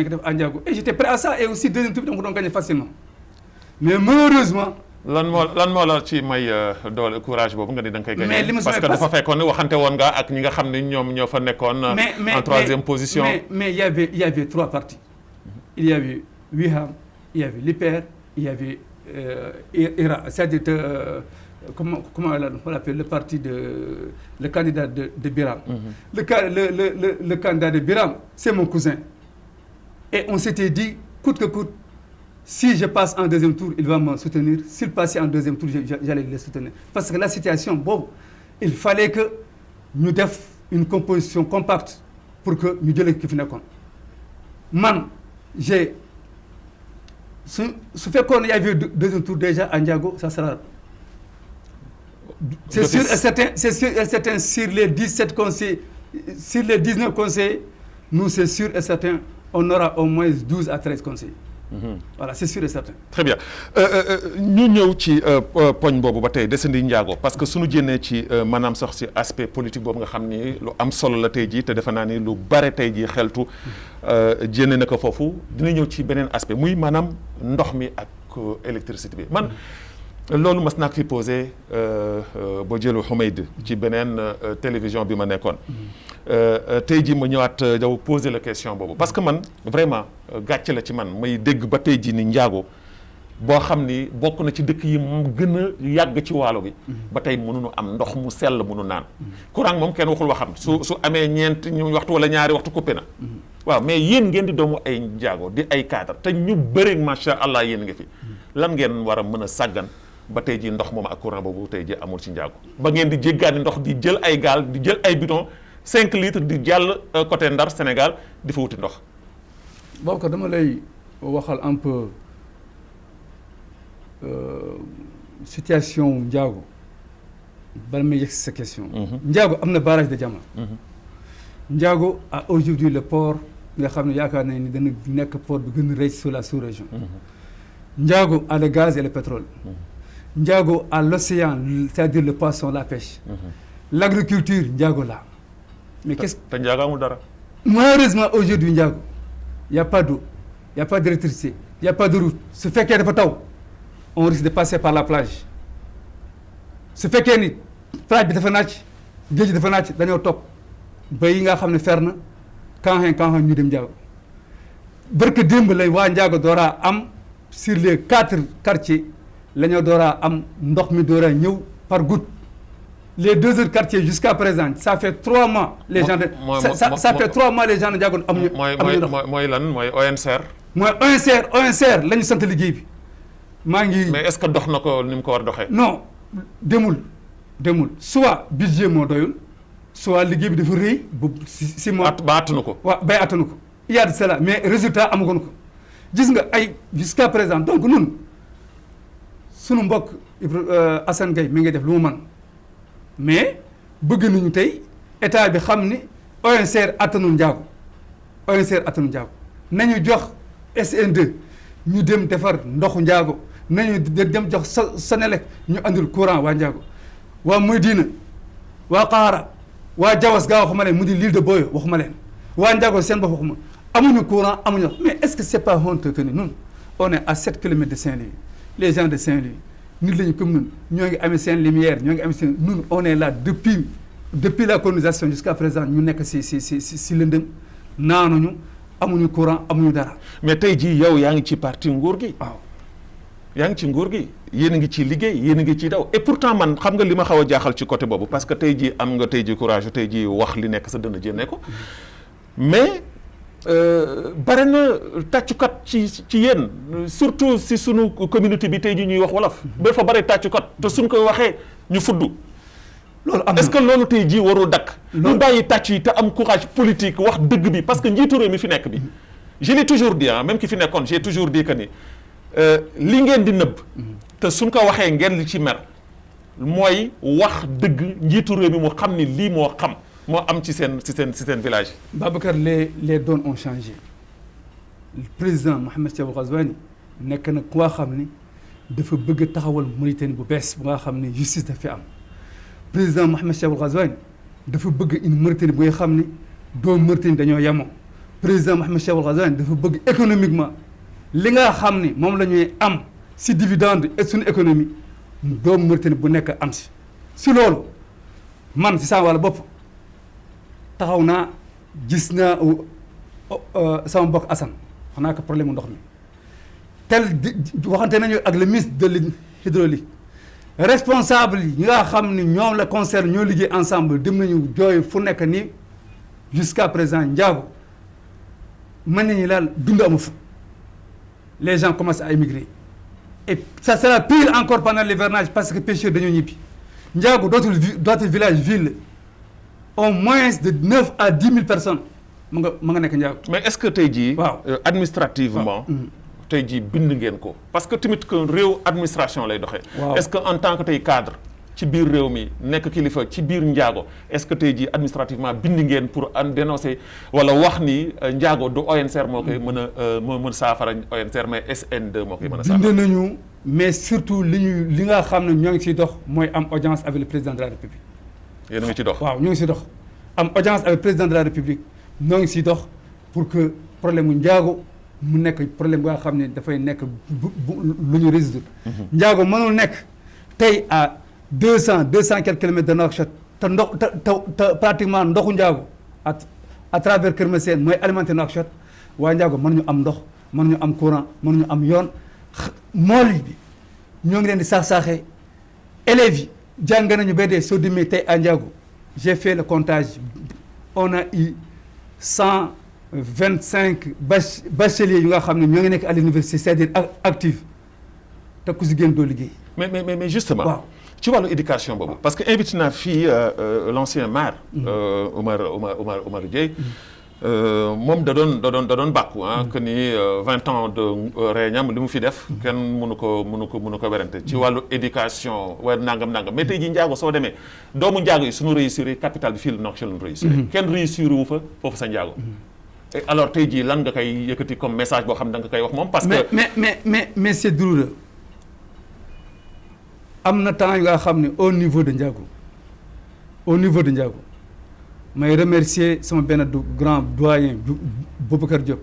ko def à Ndiago et j'étais prêt à ça et aussi 2e tour bi dama ko doon gagner facilement mais malheureusement. lan moo la ci may doole courage boobu nga ni da nga koy gagner. mais li ma parce que dafa fekkoon ne waxante woon nga ak ñi nga xam ne ñoom ñoo fa nekkoon. en 3e position. mais il y avait 3 partis. il y avait Wiham il y avait l'IPR il y avait IRA c'est-à-dire comment on l'appelle le parti le candidat de Biram. Le candidat de Biram c'est mon cousin et on s'était dit coûte que coûte. Si je passe en 2e tour, il va me soutenir. S'il passait en 2e tour, j'allais le soutenir. Parce que la situation, bon, il fallait que nous fassions une composition compacte pour que nous disions qu'il finisse. Man, j'ai... Ce fait qu'on y avait 2e tour déjà à Ndiago, ça sera... C'est sûr et certain, sur les 17 conseils, sur les 19 conseils, nous, c'est sûr et certain, on aura au moins 12 à 13 conseils. Voilà c'est sûr et certain. Très bien ñu ñëw ci poñ boobu ba tey desandi Ndiago parce que suñu jénnee ci maanaam sax si aspect politique boobu nga xam ni lu am solo la tey jii te defe naa ni lu bare tey jii xeltu jénne na ko foofu dina ñëw ci beneen aspect muy maanaam ndox mi ak électricité bi man loolu mas naa ko fi posé ba jëlu Humayd ci beneen télévision bi ma nekkoon tey jii ma ñëwaat yow poser la question boobu parce que man vraiment gàcce la ci man may dégg ba tey jii ni Ndiago boo xam ni bokk na ci dëkk yi mu gën a yàgg ci waalo bi ba tey mënuñu am ndox mu sell mënu naan courant moom kenn waxul waxam su amee ñeent ñu waxtu wala ñaari waxtu coupé na waaw mais yéen ngeen di doomu ay Ndiago di ay cadre te ñu bëri macha allah yéen nga fi lan ngeen war a mën a sàggan ba tey jii ndox moom ak courant boobu tey jii amul ci Ndiago ba ngeen di jéggaani ndox di jël ay gaal di jël ay bidon 5 litres di jàll côté Ndar Sénégal di fa wuti ndox. boobu ko dama lay waxal un peu situation Ndiago bala may yegg si sa question. Ndiago am na barrage de Diama. Ndiago a aujourd'hui le port nga xam ne yaakaar nañ ni dana nekk port bi gën a rëy sur la sous-région. Ndiago a le gaz et le pétrole. Ndiago a l'océan c'est-à-dire le poisson la pêche. L'agriculture Ndiago là. Mais qu'est-ce que Ndiago amul dara. Malheureusement aujourd'hui Ndiago y a pas d'eau, y a pas d'électricité, y a pas de route. Su fekkee dafa taw on risque de passer par la plage. Su fekkee ni plage bi dafa naaj géej gi dafa naaj dañoo topp ba yi nga xam ne fer na kanxan ñu dem Ndiago barke démb lay waa Ndiago dooraa am sur les 4 quartiers la ñoo dooraa am ndox mi dooraa ñëw par goutte. Les 2 autres quartiers jusqu'à présent ça fait 3 mois. Les gens de ça fait 3 mois les gens de Ndiago amuñu. mooy lan mooy ONCR. mooy ONCR la ñu sant liggéey bi maa ngi. mais est-ce que dox na ko ni mu ko war a doxee. non demul soit budget moo doyul soit liggéey bi dafa rëy bu 6 mois. ba attanu ko. waaw bay attanu ko il y a de cela mais résultat amagoon ko gis nga ay jusqu'à présent donc ñun sunu mbokk Assane Gueye mi ngi def lu mu mën. mais bëgg nañu tey état bi xam ni ONCR attanul Ndiago nañu jox SN2 ñu dem defar ndoxu Ndiago nañu dem jox Senelec ñu andil courant waa Ndiago waa Moydina waa Xaara waa Jawas gaa waxuma leen mu di l'île de Boyo waxuma leen waa Ndiago seen bopp waxuma amuñu courant amuñu mais est-ce que c'est pas honte que ni ñun on est à 7 kilomètres de Saint-Louis les gens de Saint-Louis nit lañu comme ñun ñoo ngi amee seen lumière ñoo ngi amee seen ñun on est là depuis la colonisation jusqu'à présent ñu nekk si lëndëm naanuñu amuñu courant amuñu dara. mais tey jii yow yaa ngi ci parti nguur gi. waaw yaa ngi ci nguur gi yéen a ngi ci liggéey yéen a ngi ciy daw et pourtant man xam nga li ma xaw a jaaxal ci côté boobu parce que tey jii am nga tey jii courage tey jii wax li nekk sa dënn jénne ko mais bare na tàccukat ci yéen surtout si sunu communauté bi tey jii ñuy wax wolof. ba fa bare tàccukat te suñ koy waxee ñu fuddu. loolu am na est-ce que loolu tey jii warul dakk ñu bàyyi tàcc yi te am courage politique wax dëgg bi parce que njiitu réew mi fi nekk bi je l'ai toujours dit même ki fi nekkoon j'ai toujours dit que ni li ngeen di nëbb te suñ ko waxee ngeen li ci mer mooy wax dëgg njiitu réew mi mu xam ni lii moo am ci seen village. Babacar les donnes ont changé le président Mohamed Cheikhul Ghazouani nekk na ku nga xam ni dafa bëgg a taxawal Mauritanie bu bees bu nga xam ni justice daf fi am président Mohamed Cheikhul Ghazouani dafa bëgg une Mauritanie bu nga xam ni doomu Mauritanie dañoo yemoo président Mohamed Cheikhul Ghazouani dafa bëgg économiquement li nga xam ni moom la ñuy am si dividende et suñu économie doomu Mauritanie bu nekk am si loolu man si sama wàlla bopp taxaw naa gis naa sama mbokk Assane xanaa ko problème mu ndox mi waxante nañu ak le ministre de l'hydraulique responsable yi nga xam ni ñoom la concerne ñoo liggéey ensemble dem nañu jooy fu nekk nii jusqu'à présent njaago mën nañu laal dund amu fa les gens commencent à émigrer et ça sera pire encore pendant l'hivernage parce que pêcheurs dañoo ñibbi njaago dootul village ville au moins de 9 à 10 000 personnes ma nga nekk njaago. mais est-ce que tey jii. waaw administrativement. tey jii bind ngeen ko parce que tamit que réew administration lay doxee. est-ce que en tant que tey cadre ci biir réew mi nekk kilifa ci biir njaago est-ce que tey jii administrativement bind ngeen pour dénoncer wala wax ni njaago du ONCR moo koy mën a mën saafara ONCR mais SN2 moo koy mën a saafara. bind nañu mais surtout li nga xam ne ñoo ngi ciy dox mooy am audience avec le président de la République. yéen a ngi ci dox. waaw ñoo ngi ciy dox am audience avec le président de la République ñoo ngi ciy dox pour que problème mu njaago mu nekk problème nga xam ne dafay nekk lu ñu résoudre. njaago mënul nekk tey à 200 quelques kilomètres de Nouakchott te ndox te pratiquement ndoxu njaago à travers Kër Masène mooy alimenter Nouakchott waa njaago mënuñu am ndox mënuñu am courant mënuñu am yoon mool bi ñoo ngi leen di saax-saaxee élèves yi jàng nañu ba dee soo demee tey à njaago j'ai fait le comptage on a eu 125 bacheliers yu nga xam ne ñoo ngi nekk à l'université c'est-à-dire active te ku si génn doo liggéey. mais justement. waaw ci wàllu éducation boobu. parce que invité naa fii l'ancien maire. Omar Dieye. moom da doon bàkku que ni 20 ans de régnam li mu fi def. kenn mënu ko werante ci wàllu éducation wala nangam mais tey jii njaago soo demee doomu njaago yi suñu réussir capitale bi fii la Nouakchott lañu réussir. kenn réussir wu fa foofu sa njaago. alors tey jii lan nga koy yëkkati comme message boo xam ne da nga koy wax moom. parce que mais c'est douloureux am na temps yu nga xam ne au niveau de Ndiago may remercier sama benn grand doyen Boubacar Diop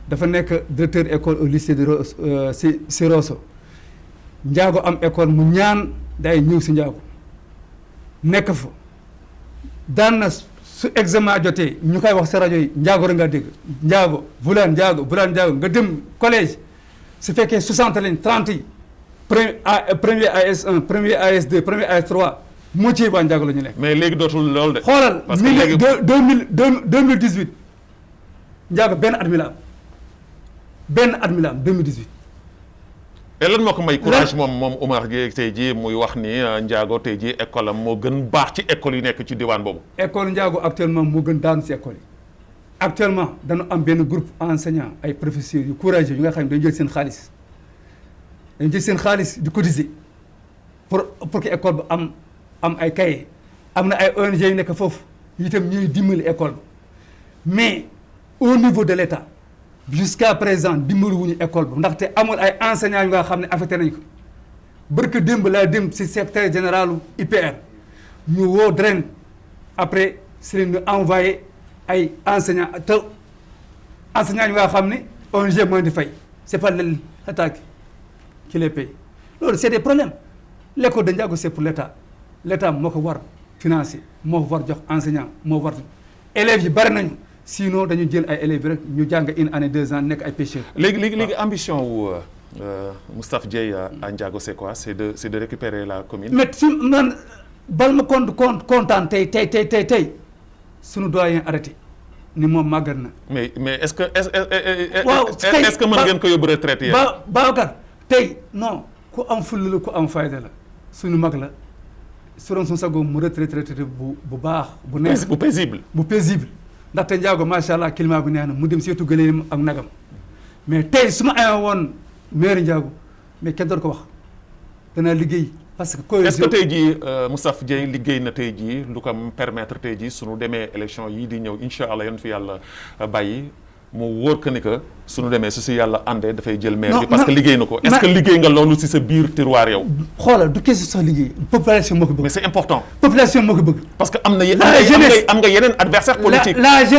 dafa nekk directeur école au lycée de si Rosso Ndiago am école mu ñaan day ñëw si Ndiago nekk fa daan na su examen jotee ñu koy wax sa rajo yi Ndiago rek nga dégg Ndiago Bulaan Ndiago nga dem collège su fekkee 60 lañ 30 yi premier AS1 premier AS2 premier AS3 moitié waa Ndiago la ñu nekk. mais léegi dootul loolu de. xoolal parce que léegi 2018 Ndiago benn at mi la am 2018. et lan moo ko may courage moom Omar Gueye tey jii muy wax ni Ndiago tey jii école am moo gën baax ci école yi nekk ci diwaan boobu. école Ndiago actuellement moo gën daanu si école yi actuellement dañu am benn groupe enseignant ay professeurs yu courageux yu nga xam ne dañu jël seen xaalis di cotiser pour que école ba am ay cahiers am na ay ONG yu nekk foofu itam ñuy dimbali école ba mais au niveau de l'État jusqu'à présent dimbali wuñu école ba ndaxte amul ay enseignants yu nga xam ne affecté nañ ko barke démb laa dem ci secrétaire général IPR ñu woo DREN après si leen ñu envoyé ay enseignants te enseignants yu nga xam ne ONG mooy di fay c'est pas état qui les paye loolu c'est des problèmes l'école de Ndiago c'est pour l'état moo ko war financer moo ko war jox enseignant moo war élèves yi bari nañu sinon dañu jël ay élèves rek ñu jàng 1 année 2 ans nekk ay pêcheurs. léegi ambition wu Moustapha Dieye à Ndiago c'est quoi c'est de récupérer la commune. mais su man bal ma kontaan tey suñu doyen arrêté ni moom màggat na. mais est-ce que waaw est-ce que mën ngeen ko yóbbu retraite yéen. Babacar tey non ku am fulla la ku am fayda la suñu mag la su doon suñu sago mu retraité bu baax. bu neex bu paisible. ndaxte Ndiago macha allah climat bi neex na mu dem seetu gëléem ak nagam mais tey su ma amee woon maire Ndiago mais kenn doon ko wax danaa liggéey. parce que est-ce que tey jii Moustapha Dieye liggéey na tey jii lu ko permettre tey jii suñu demee élection yii di ñëw incha allah yan fi yàlla bàyyi mu wóor que ni que suñu demee su si yàlla àndee dafay jël maire bi parce que liggéey na ko est-ce que liggéey nga loolu si sa biir tiroir yow. xoolal du question sax liggéey population moo ko bëgg. mais c'est important. population moo ko bëgg. parce que am na yeneen adversaire politique.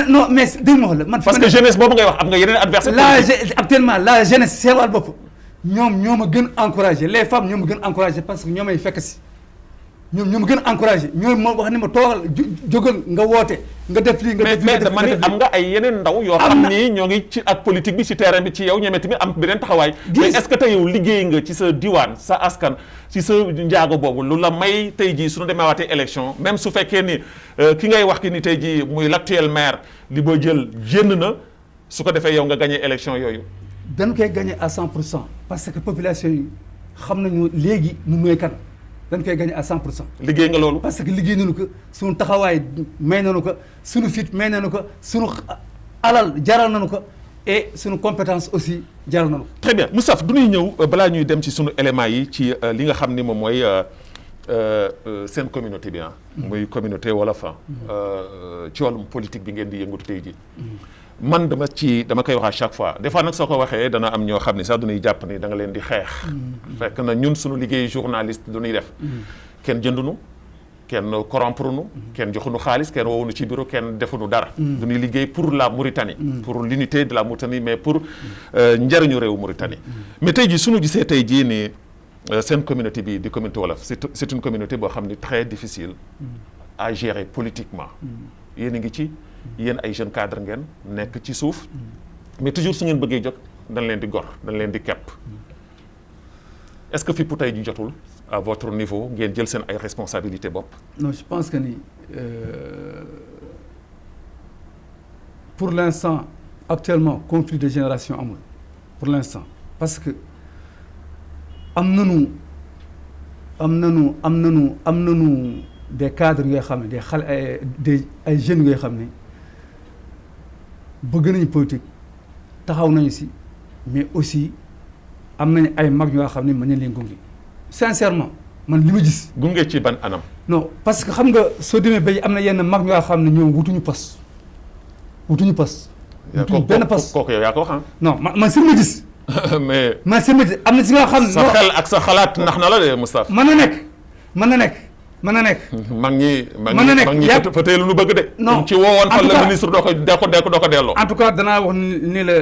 non mais dégg nga wax la man. parce que jeunesse boobu ngay wax am nga yeneen adversaire politique. actuellement la jeunesse seen wàll bopp. ñoo ma gën encouragé les femmes ñoo ma gën encouragé parce que ñoo may fekk si ñoo ma gën encouragé ñoo ma wax ni ma toogal jógal nga woote nga def lii nga def mais dama ni am nga ay yeneen ndaw yoo xam ni ñoo ngi ci ak politique bi ci terrain bi ci yow ñeme tamit am beneen taxawaay mais est-ce que tey yow liggéey nga ci sa diwaan sa askan ci sa njaago boobu lu la may tey jii suñu demee waatee élection même su fekkee ni ki ngay wax ki ni tey jii muy l'actuel maire li boo jël génn na su ko defee yow nga gagné élection yooyu. dañ koy gagné à 100% parce que population yi xam nañu léegi nu mooy kan dañ koy gagné à 100%. liggéey nga loolu. parce que liggéey nañu ko suñu taxawaay may nañu ko suñu fit may nañu ko suñu alal jaral nañu ko et suñu compétence aussi jaral nañu ko. très bien Moustapha du ñuy ñëw balaa ñuy dem ci suñu éléments yi ci li nga xam ni moom mooy seen communauté bi muy communauté wolof ci wàllum politique bi ngeen di yëngatu tey jii. man dama koy wax à chaque fois des fois nag soo ko waxee dana am ñoo xam ni sax du ñuy jàpp ni da nga leen di xeex. fekk na ñun suñu liggéey journaliste du ñuy def. kenn jëndunu kenn corrompre nu kenn joxunu xaalis kenn woowunu ci bureau kenn defunu dara. du ñuy liggéey pour la Mauritanie. pour l'unité de la Mauritanie mais pour njëriñu réew Mauritanie. mais tey jii suñu gisee tey jii ni seen communauté bi di communauté wolof c'est une communauté boo xam ni très difficile à gérer politiquement. yéen a ngi ci. yéen ay jeunes cadres ngeen nekk ci suuf mais toujours su ngeen bëggee jóg dañ leen di gor dañ leen di kepp est-ce que fippu tey ji jotul à votre niveau ngeen jël seen ay responsabilités bopp. non je pense que ni pour l'instant actuellement conflit de génération amul pour l'instant parce que am nañu des cadres yoo xam ne des xale ay jeunes yoo xam ne bëgg nañu politique taxaw nañu si mais aussi am nañu ay mag yoo xam ne mën nañ leen gunge sincèrement man li ma gis. gunge ci ban anam. non parce que xam nga soo demee bay am na yenn mag yoo xam ne ñoom wutuñu poste. wutuñu benn poste kooku yow yaa ko wax non man si ma gis. mais man si ma gis am na si nga xam ne. sa xel ak sa xalaat ndax na la de Moustapha. mën na nekk. mag ñi fa tey lu nu bëgg de. non ci woowoon fan la ministre doo ko delloo. en tout cas danaa wax ni la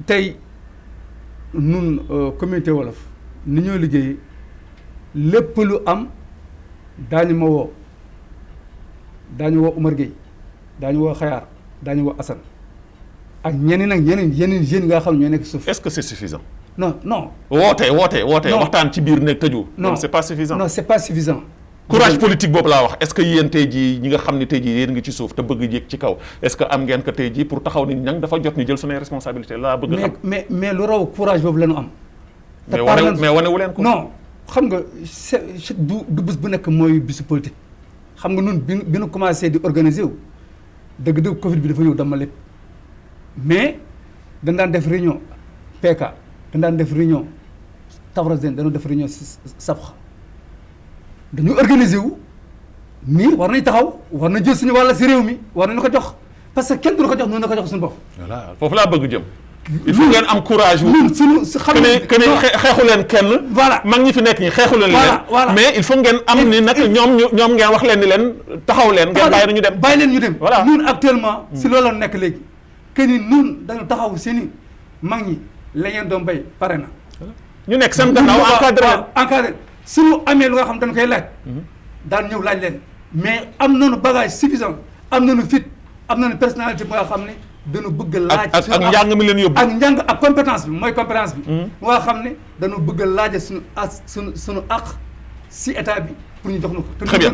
tey nun communauté wolof ni ñoo liggéey lépp lu am daañu ma woo Oumar Gueye daañu woo Xayaar daañu woo Assane ak yeneen jeunes nga xam ne ñoo nekk suuf. est-ce que c'est suffisant. non. woote waxtaan ci biir nekk tëju. non c'est pas suffisant. non c'est pas suffisant. courage politique boobu laa wax est-ce que yéen tey jii ñi nga xam ne tey jii yéen ngi ci suuf te bëgg yéeg ci kaw est-ce que am ngeen ko tey jii pour taxaw ni ñang dafa jot ñu jël suñuy responsabilité laa bëgg xam. mais lu raw courage boobu la ñu am. mais wanewu leen ko. non xam nga du bés bu nekk mooy bisu politique xam nga nun bi nu commencé di organiser wu dëgg Covid bi dafa ñëw dama lépp mais dañ daan def réunion PK dañ daan def réunion Tafrazen dañoo def réunion Sabxa dañu organiser wu nii war nañ taxaw war na jël suñu wàll si réew mi war nañu ko jox parce que kenn du ko jox noonu na ko jox suñu bopp. voilà foofu laa bëgg jëm. il faut ngeen am courage. ñun suñu xam que ne xeexu leen kenn. voilà mag ñi fi nekk ñi xeexu leen leen. mais il faut ngeen am ni nag ñoom ngeen wax leen ni leen taxaw leen. ngeen bàyyi ñu dem bàyyi leen ñu dem. voilà ñun actuellement. si loolu la nekk léegi. que ni ñun dañu taxaw seeni mag ñi la ngeen doon béy pare na. ñu nekk seen gannaaw encadré suñu amee lu nga xam dañ koy laaj daan ñëw laaj leen mais am nañu bagage suffisant am nañu fit am nañu personnalité bu nga xam ne dañu bëgg laaj ak njàng mi leen yóbbu ak njàng ak compétence bi mooy compétence bi bu nga xam ne dañu bëgg laaj suñu àq si état bi pour ñu jox na ko très bien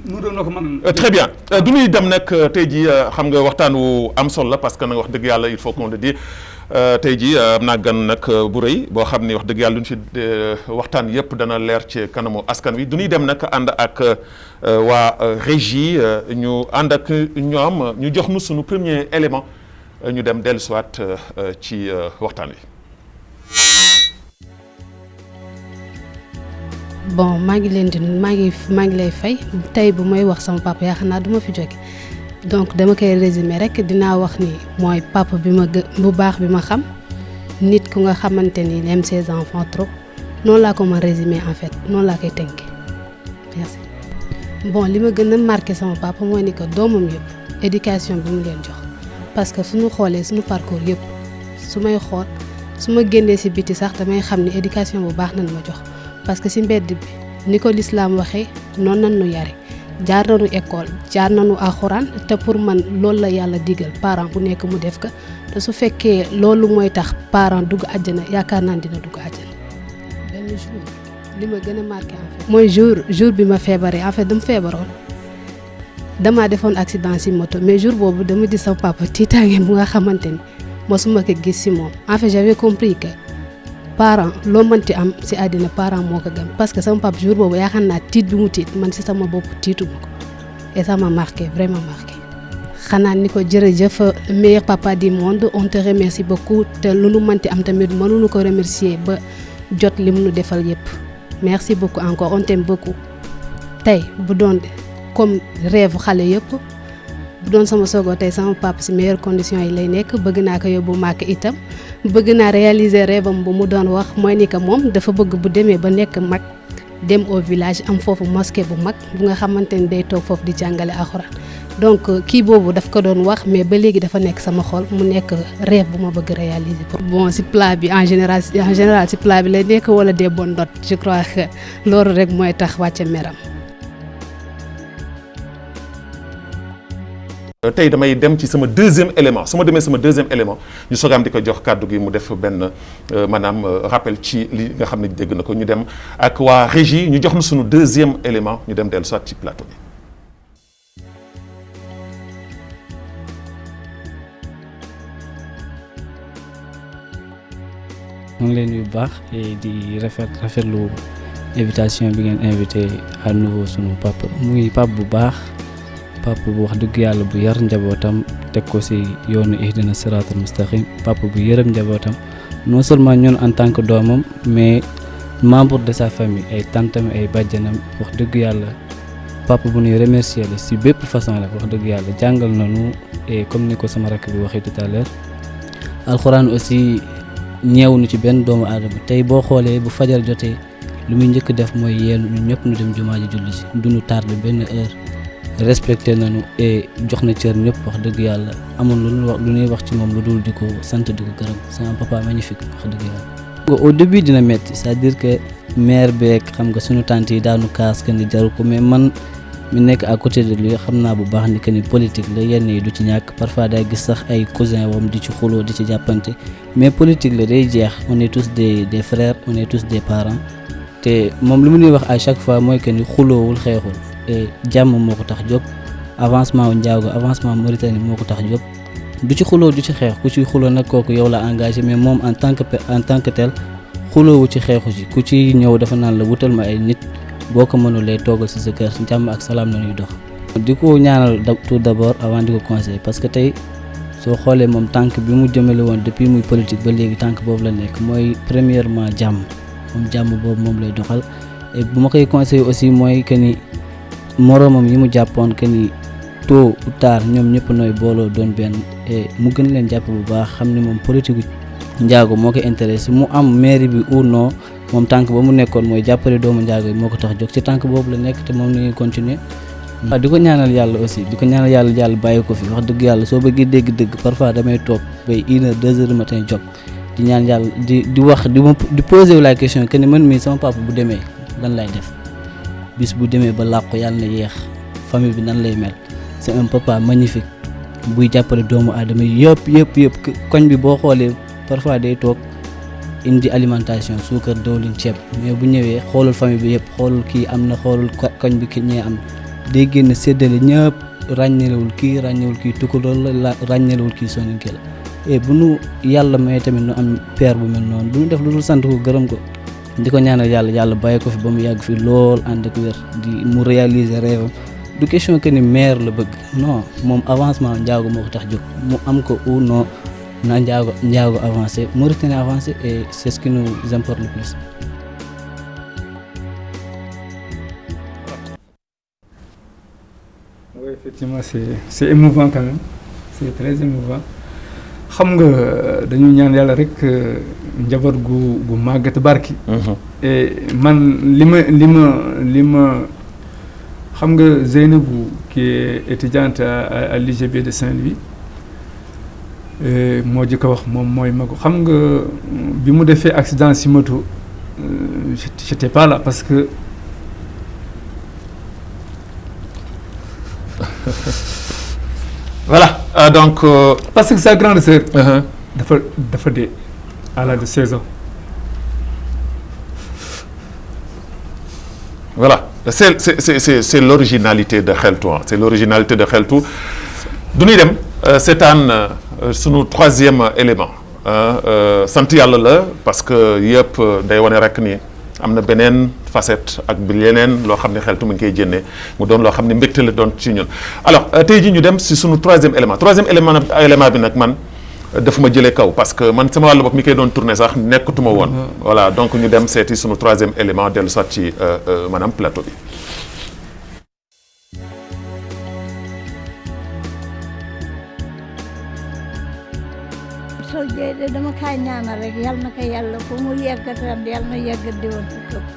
nu doon na ko mën très bien du ñuy dem nag tey jii xam nga waxtaan wu am solo la parce que nag wax dëgg yàlla il faut qu'on le dise tey jii am naa gan nag bu rëy boo xam ni wax dëgg yàlla lu ñu fi waxtaan yëpp dana leer ci kanamu askan wi du ñuy dem nag ànd ak waa régie ñu ànd ak ñoom ñu jox nu suñu premier élément ñu dem dellu siwaat ci waxtaan wi. bon maa ngi leen di maa ngi lay fay tey bu may wax sama papa yaakaar naa du ma fi jóge donc dama koy résumer rek dinaa wax ni mooy papa bi ma bu baax bi ma xam nit ku nga xamante ni il aime ses enfants trop noonu laa ko mën résumer en fait noonu laa koy tënkee merci. bon li ma gën a marqué sama papa mooy ni que doomam yëpp éducation bi mu leen jox parce que suñu xoolee suñu parcours yëpp su may xool su ma génnee si biti sax damay xam ni éducation bu baax nañ ma jox. parce que ci mbedd bi ni ko lislaam waxee noonu nañ nu yare jaar nañu école jaar nañu alxuraan te pour man loolu la yàlla digal parent bu nekk mu def ko te su fekkee loolu mooy tax parent dugg àjjana yaakaar naa dina dugg àjjana. benn jour li ma gën a marqué en fait mooy jour bi ma feebaree en fait dama feebaroon damaa defoon accident ci moto mais jour boobu dama di sama papa tiitaange bu nga xamante ni mosuma ko gis ci moom en fait j'avais compris que parent loo mënti am ci àddina parent moo ko gën parce que sama papa jour boobu yaakaar naa tiit bi mu tiit man ci sama bopp tiituma ko et ça m'a marqué vraiment marqué. xanaa ni ko jërëjëf meilleur papa du monde on te remercie beaucoup te lu nu mënti am tamit mënuñu ko remercier ba jot li mu nu defal yépp merci beaucoup encore on t'aime beaucoup. tey bu doon comme rêve xale yépp bu doon sama sogo tey sama papa ci meilleures conditions yi lay nekk bëgg naa ko yóbbu màkk itam bëgg naa réaliser rêve am bu mu doon wax mooy ni que moom dafa bëgg bu demee ba nekk mag dem au village am foofu mosquée bu mag bu nga xamante ni day toog foofu di jàngale alxuraan donc kii boobu daf ko doon wax mais ba léegi dafa nekk sama xol mu nekk rêve bu ma bëgg réaliser. bon ci plat bi en général ci plat bi lay nekk wala des bonnes notes je crois que loolu rek mooy tax wàcce meram. tey damay dem ci sama deuxième élément su ma demee sama deuxième élément ñu sogaam di ko jox kàddu gi mu def benn maanaam rappel ci li nga xam ne dégg na ko ñu dem ak waa régie ñu jox na suñu deuxième élément ñu dem dellu soit ci plateau bi. maa ngi leen nuyu bu baax di rafetlu invitation bi ngeen invité à nouveau sunu papa muy papa bu baax. papa bu wax dëgg yàlla bu yar njabootam teg ko ci yoonu ihdina siraatal mustaqim papa bu yërëm njabootam non seulement ñun en tant que doomam mais membre de sa famille ay tantam ay bàjjanam wax dëgg yàlla papa bu ñuy remercier la ci bépp façon la wax dëgg yàlla jàngal nañu et comme ni ko sama rakk bi waxee tout à l'heure alxuraan aussi ñeewuñu ci benn doomu aadama tey boo xoolee bu fajar jotee lu muy njëkk def mooy yeenu ñun ñëpp ñu dem jumaa ji julli ci duñu tardé benn heure respecté nañu et jox na cër ñëpp wax dëgg yàlla amul lu ñuy wax ci moom lu dul di ko sant di ko gërëm c'est un papa magnifique wax dëgg yàlla. au début dina metti c'est-à-dire que mère beeg xam nga suñu tante yi daanu kaas que ni jaru ko mais man mi nekk à côté de lui xam naa bu baax ni que ni politique la yenn yi du ci ñàkk parfois day gis sax ay cousin wam di ci xuloo di ci jàppante mais politique la day jeex on est tous des frères on est tous des parents te moom li mu ñuy wax à chaque fois mooy que ni xuloowul xeexul. jàmm moo ko tax jóg avancement wu Ndiago avancement Mauritanie moo ko tax jóg du ci xuloo du ci xeex ku ci xuloo nag kooku yow la engagé mais moom en tant que tel xuloowu ci xeexu ci ku ci ñëw dafa naan la wutal ma ay nit boo ko mënulee toogal ci sa kër jàmm ak salaam la ñuy dox. di ko ñaanal tout d'abord avant di ko conseiller parce que tey soo xoolee moom tànk bi mu jëmale woon depuis muy politique ba léegi tànk boobu la nekk mooy premièrement jàmm moom jàmm boobu moom lay doxal et bu ma koy conseiller aussi mooy que ni. moroomam yi mu jàppoon que ni tôt ou tard ñoom ñëpp nooy booloo doon benn et mu gën leen jàpp bu baax xam ne moom politique Ndiago moo ko intéressé mu am mairie bi ou non moom tànk ba mu nekkoon mooy jàppale doomu Ndiago yi moo ko tax jóg ci tànk boobu la nekk te moom la ñuy continuer. waaw di ko ñaanal yàlla aussi di ko ñaanal yàlla bàyyi ko fi wax dëgg yàlla soo bëggee dégg-dëgg parfois damay toog bay 1 heure 2 heures du matin jóg di ñaan yàlla di wax di poser wu la question que ni man mii sama papa bu demee lan lay def bis bu demee ba làqu yàlla na yeex famille bi nan lay mel c'est un papa magnifique buy jàppale doomu aadama yëpp koñ bi boo xoolee parfois day toog indi alimentation suukar dawlin ceeb mais bu ñëwee xoolul famille bi yëpp xoolul kii am na xoolul koñ bi ki ñee am day génn séddale ñëpp ràññelewul kii tukulóor la ràññelewul kii soninke la et bu nu yàlla may tamit nu am père bu mel noonu du ñu def lu dul sant ko gërëm ko di ko ñaanal yàlla bàyyi ko fi ba mu yàgg fi lool ànd ak wér di mu réaliser rêve du question que ni maire la bëgg non moom avancement Ndiago moo ko tax jóg mu am ko ou non na Ndiago avancé Mauritanie avancé et c'est ce qui nous importe le plus. Oui, effectivement, c'est émouvant quand même. C'est très émouvant. Xam nga dañu ñaan yàlla rek njaboot gu màggat barki. Et man li ma xam nga Zeynabou qui est étudiante à l'IGB de Saint-Louis moo jëkk a wax moom mooy magu xam nga bi mu defee accident si moto j'étais pas là parce que voilà donc. Parce que sa grande sœur. dafa dee à l'âge de 16 ans. Voilà c'est l'originalité de Xeltu c'est l'originalité de Xeltu du ñuy dem seetaan sunu troisième élément sant yàlla la parce que yëpp day wane rek ni am na beneen facette ak bi leneen loo xam ne Xeltu mu ngi koy jénnee mu doon loo xam ne mbégte la doon ci ñun alors tey jii ñu dem si sunu troisième élément bi nag man dafa ma jëlee kaw parce que man sama wàllu bopp mi koy doon tourné sax nekkatuma woon voilà donc ñu dem seeti sunu troisième élément dellu soit ci maanaam plateau bi. soo jëyee de dama kaa ñaanal rek yal na ko yàlla fu mu yeggat ren yal na yeggat di woon ci këpp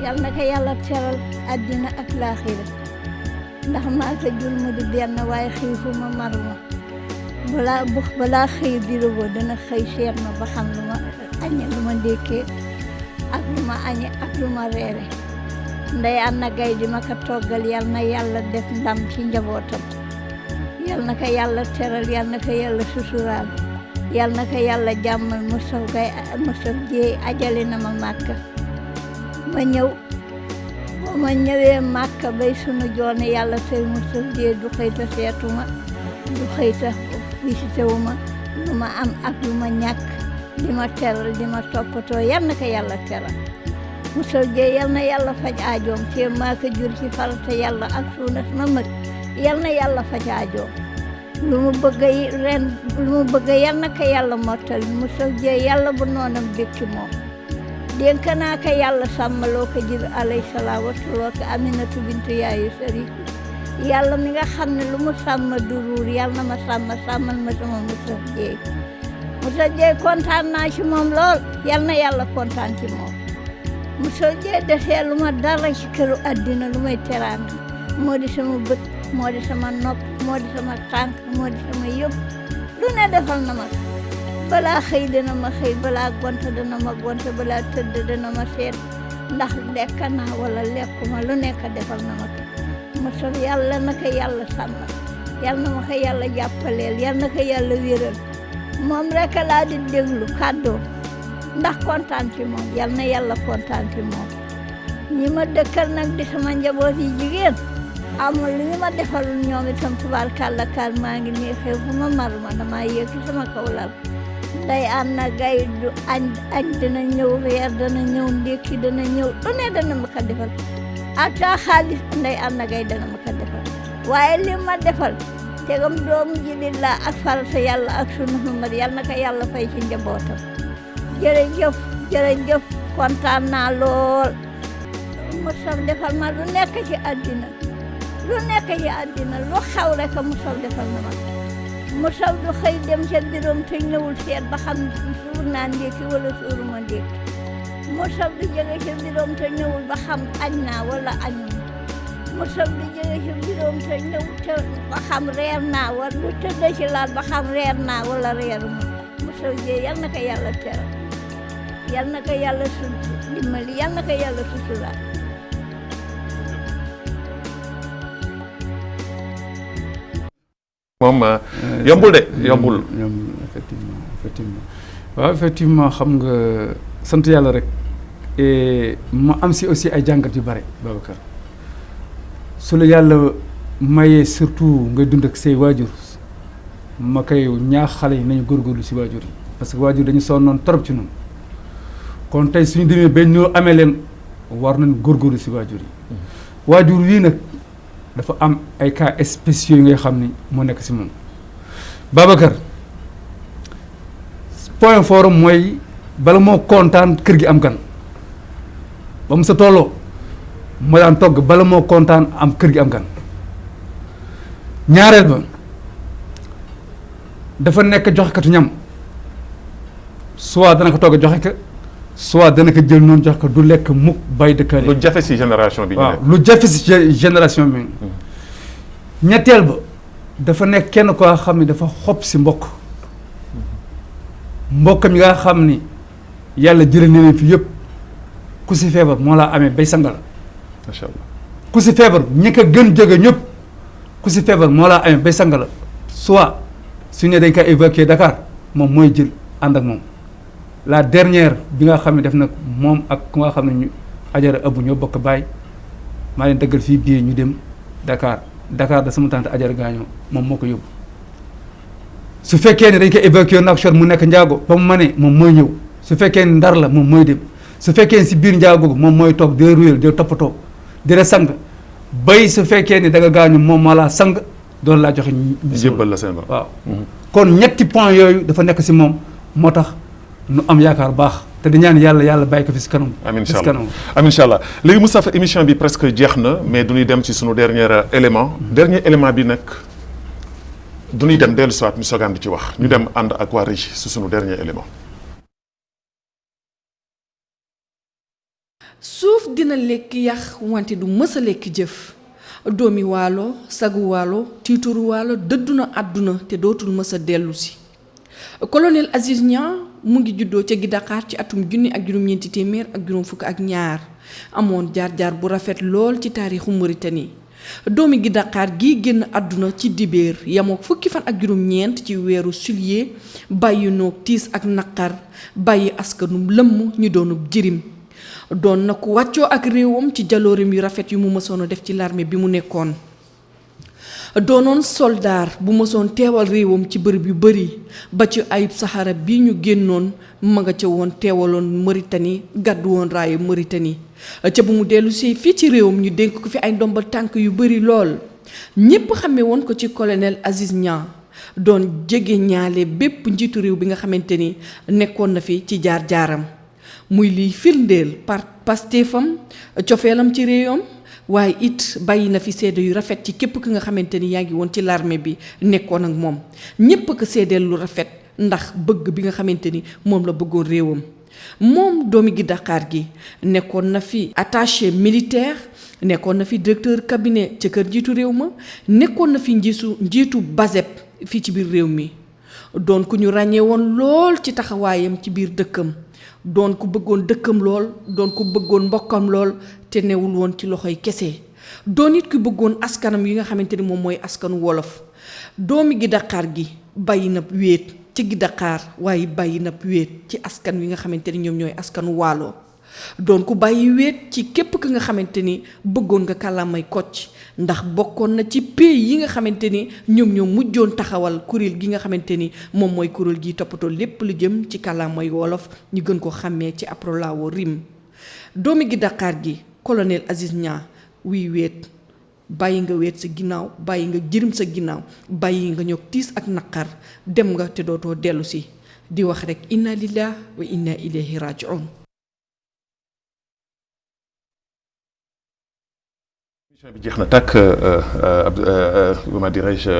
yal na ko yàlla teral àddina ak laaxira ndax maa ko jur mu di benn waaye xiifuma maruma balaa xëy biro dana xëy seet ma ba xam lu ma añe lu ma ndékkee ak lu ma añe ak lu ma reere ndey Anna Gaye di ma ko toggal yal na yàlla def ndam ci njabootam yal na ko yàlla teral yal na ko yàlla susuraal yal na ko yàlla jàmmal Moustapha Dieye ajale na ma Màkka ma ñëw boo ma ñëwee Màkka bay sunu joone yàlla tey Moustapha Dieye du xëy ta seetuma du xëy ta visité wu ma lu ma am ak lu ma ñàkk di ma teral di ma toppatoo yal na ko yàlla teral Moustapha Dieye yal na yàlla faj aajoom te maa ko jur ci farata yàlla ak suuna ma mët yal na yàlla faj aajoom lu mu bëgg yal na ko yàlla mottali Moustapha Dieye yàlla bu noonam dëkki moom dénk naa ko yàlla sàmmaloo ko jib alayhi salaam watuloo ko Aminatu bintu yaayu Sariif yàlla mi nga xam ne lu mu sàmm du ruur yàlla na ma sàmmal ma sama Moustapha Dieye kontaan naa ci moom lool yal na yàlla kontaan ci moom Moustapha Dieye defee lu ma dara ci këru àddina lu may teraanga moo di sama bët moo di sama nopp moo di sama tànk moo di sama yëpp lu ne defal na ma balaa xëy dana ma xëy balaa gonta dana ma gonta balaa tëdd dana ma seet ndax lekk naa wala lekkuma lu nekk defal na ma ko Moustapha yàlla na ko yàlla sàmmal yàlla na ma ko yàlla jàppaleel yàlla na ko yàlla wéral moom rek laa di déglu kàddoo ndax kontaan ci moom yàlla na yàlla kontaan ci moom ñi ma dëkkal nag di sama njaboot yi jigéen amul li ñu ma defalul ñoom itam tubaarkàlla kaar maa ngi nii xew fu ma maruma damaa yéeg ci sama kaw lal Ndey Anna Gaye du añ dana ñëw reer dana ñëw ndékki dana ñëw lu ne dana ma ko defal ata xaalis Ndey Anna Gaye dana ma ko defal waaye li ma defal tegam doomu jullit la ak farata yàlla ak sunu Muhammad yàlla na ko yàlla fay ci njabootam jërëjëf kontaan naa lool Moustapha defal ma lu nekk ci àddina lu xew rek Moustapha defal na ma Moustapha du xëy dem ca biroom te ñëwul seet ba xam suur naa ndékki wala suuruma ndékki Moustapha du jóge ca biroom te ñëwul ba xam añ naa wala añuma Moustapha du jóge ca biroom te ñëw te ba xam reer naa wala du tëdd ci laal ba xam reer naa wala reeruma Sow Dieng yal na ko yàlla teral yal na ko yàlla dimbali yal na ko yàlla suturaal. moom yombul de yombul. effectivement waaw effectivement xam nga sant yàlla rek et ma am si aussi ay jàngat yu bare Babacar su la yàlla mayee surtout ngay dund ak say waajur ma koy ñaax xale yi nañu góorgóorlu si waajur yi parce que waajur dañu sonnoon trop ci noonu kon tey suñu demee ba ñu amee leen war nañ góorgóorlu si waajur yi waajur wii nag dafa am ay cas spéciaux yi ngay xam ni moo nekk si moom Babacar point fort mooy bala moo kontaan kër gi am gan ba mu sa tolloo moo daan togg bala moo kontaan am kër gi am gan ñaareel ba dafa nekk joxekatu ñam soit dana ko togg joxe ko soit dana ko jël noonu jox ko du lekk mukk bay dëkkaale. lu jafe si génération bi. waaw lu jafe si génération bi. ñetteel ba dafa nekk kenn koo xam ne dafa xob si mbokkam yi nga xam ni yàlla jëlee na leen fi yëpp ku si feebar moo laa amee bay sangal. macha allah ku si feebar ñi ko gën jóge ñëpp ku si feebar moo laa amee bay sangal soit su ñu dañ koy évacuer Dakar moom mooy jël ànd ak moom. la dernière bi nga xam ne def nag moom ak ku nga xam ne ñu ajara ëbb ñoo bokk baay maa leen dëggal fii bii ñu dem Dakar da sama tante ajara gaañoo moom moo ko yóbbu su fekkee ne dañ koy évacuer Nouakchott mu nekk njaago ba mu mënee moom mooy ñëw su fekkee ne Ndar la moom mooy dem su fekkee ne si biir njaago moom mooy toog di ruyal di toppatoo di la sang bay su fekkee ne da nga gaañu moom maa laa sang doon laa joxe jébbal la seen waaw kon ñetti point yooyu dafa nekk si moom moo tax nu am yaakaar baax te di ñaan yàlla bàyyi ko fi si kanam. amiin incha allah léegi Moustapha émission bi presque jeex na mais du ñuy dem ci sunu dernier élément. dernier élément bi nag du ñuy dem dellu si waat ñu sogaan di ci wax ñu dem ànd ak waa Régie si sunu dernier élément. suuf dina lekk yax wante du mës a lekk jëf doomi waalo sagu waalo tiituru waalo dëddu na àdduna te dootul mës a dellu si. colonel Aziz Niang mu ngi juddoo ca Gidakar ci atum 1942 amoon jaar-jaar bu rafet lool ci taarixu Mauritanie doomi Gidakar gi génn àdduna ci dibéer yamoo fukki fan ak juróom-ñeent ci weeru juillet bàyyi noog tiis ak naqar bàyyi askanum lëmm ñu doonub jirim doon na ko wàccoo ak réewam ci jalooreem yu rafet yu mu mësoon a def ci l'armée bi mu nekkoon doonoon soldaar bu mësoon teewal réewam ci bërëb yu bari ba ci ayub Sahara bi ñu génnoon ma nga ca woon teewaloon Mauritanie gàddu woon raayu Mauritanie ca bu mu dellu si fii ci réewam ñu dénk ko fi ay ndombal tànk yu bari lool ñépp xamee woon ko ci colonel Aziz Niang doon jege ñaale bépp njiitu réew bi nga xamante ni nekkoon na fi ci jaar-jaaram muy liy firndeel pastéefam cofeelam ci réewam waaye it bàyyi na fi seede yu rafet ci képp ki nga xamante ni yaa ngi woon ci l'armée bi nekkoon ak moom ñépp ko seedeel lu rafet ndax bëgg bi nga xamante ni moom la bëggoon réewam moom doomi Gidakar gi nekkoon na fi attaché militaire nekkoon na fi directeur cabinet ca kër njiitu réew ma nekkoon na fi njiitu BASEP fii ci biir réew mi doon ku ñu ràññee woon lool ci taxawaayam ci biir dëkkam doon ku bëggoon dëkkam lool doon ku bëggoon mbokkam lool te newul woon ci loxoy kese doon it ku bëggoon askanam yi nga xamante ni moom mooy askanu wolof doomi Gidakar gi bàyyi na wéet ci Gidakar waaye bàyyi na wéet ci askan wi nga xamante ni ñoom ñooy askanu waalo doon ku bàyyi wéet ci képp ki nga xamante ni bëggoon nga kàllaamay Kocc ndax bokkoon na ci pays yi nga xamante ni ñoom ñoo mujjoon taxawal kuréel gi nga xamante ni moom mooy kuréel gi toppatoo lépp lu jëm ci kàllaamay wolof ñu gën ko xàmmee ci Aprolawo Rim doomi Gidakar gi colonel Aziz Niang wuy wéet bàyyi nga wéet sa ginnaaw bàyyi nga jirim sa ginnaaw bàyyi nga ñoog tiis ak naqar dem nga te dootoo dellu si di wax rek inna lillahi wa inna ilayhi raji'un. bi jeex na tàkk comment dirais-je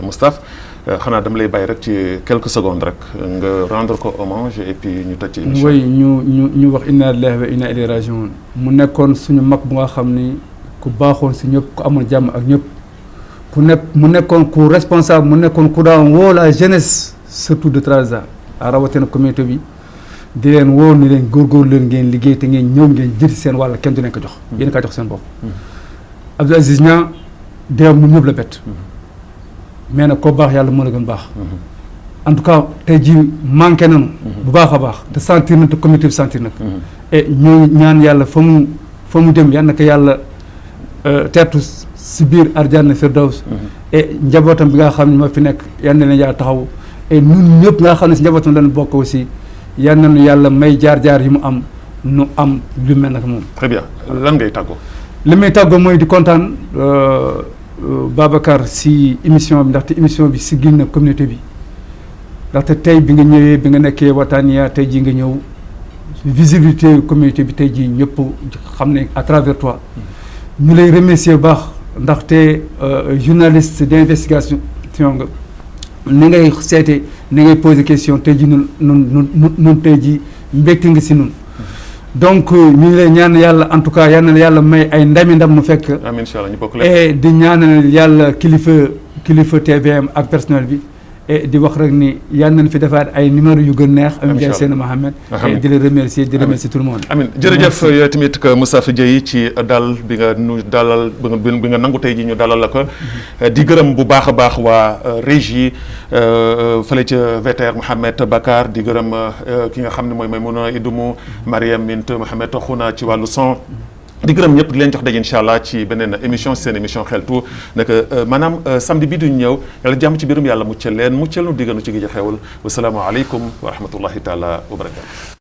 Moustapha xanaa dama lay bàyyi rek ci quelques secondes rek nga rendre ko hommage et puis ñu tëj ci émission oui ñu wax inna lillahi wa inna ilayhi raji'un mu nekkoon suñu mag bu nga xam ni ku baaxoon si ñëpp ku amoon jàmm ak ñëpp mu nekkoon ku responsable mu nekkoon ku daan woo la jeunesse surtout de Trarza rawatina communauté bi di leen woo ni leen góorgóorlu leen ngeen liggéey te ngeen ñëw ngeen jël seen wàll kenn du leen ko jox. yéen a kaa jox seen bopp. Abdou Aziz Niang deewam ñun ñëpp la bett. mais nag koo baax yàlla moo la gën baax. en tout cas tey jii manqué nañu. bu baax a baax te sentir na te communauté bi sentir nag. et ñu ñaan yàlla fa mu dem yal na ko yàlla teertu si biir arjana firdaws. et njabootam bi nga xam ne moo fi nekk yal na leen yàlla taxaw et ñun ñëpp nga xam ne si njabootam lañ bokk aussi yal nañu yàlla may jaar-jaar yi mu am nu am lu mel nag moom. très bien lan ngay tàggoo. li may tàggoo mooy di kontaan Babacar si émission bi ndaxte émission bi siggil na communauté bi ndaxte tey bi nga ñëwee bi nga nekkee Watania tey jii nga ñëw visibilité communauté bi tey jii ñëpp xam ne à travers toi ñu lay remercier bu baax ndaxte journaliste d'investigation nga ni ngay seete ni ngay poser question tey jii nun tey jii mbégte nga si nun donc ñu ngi lay ñaan yàlla en tout cas yal na yàlla may ay ndam nu fekk. amiin incha allah ñu bokk et di ñaanal yàlla kilifa TVM ak personnel bi et di wax rek ni yal nañu fi defaat ay numéro yu gën neex. amiin incha allah Seyna Mohamed. et di la remercier di remercier tout le monde. amiin jërëjëf yow tamit que Moustapha Dieye ci dal bi nga nu dalal bi nga nangu tey ji ñu dalal la ko. di gërëm bu baax a baax waa régie fële ca VTR Mohamed Bakar di gërëm ki nga xam ne mooy Maymouna Idumu Mariam Mint Mohamed Xuna ci wàllu son. di gërëm ñëpp di leen jox daje incha allah ci beneen émission seen émission xeltu naka maanaam samedi bii duñ ñëw yàlla jàmm ci biirum yàlla muccal leen muccal nu digganu ci gi xewul wasalaamu aleykum wa rahmatullahi taala wa barakatu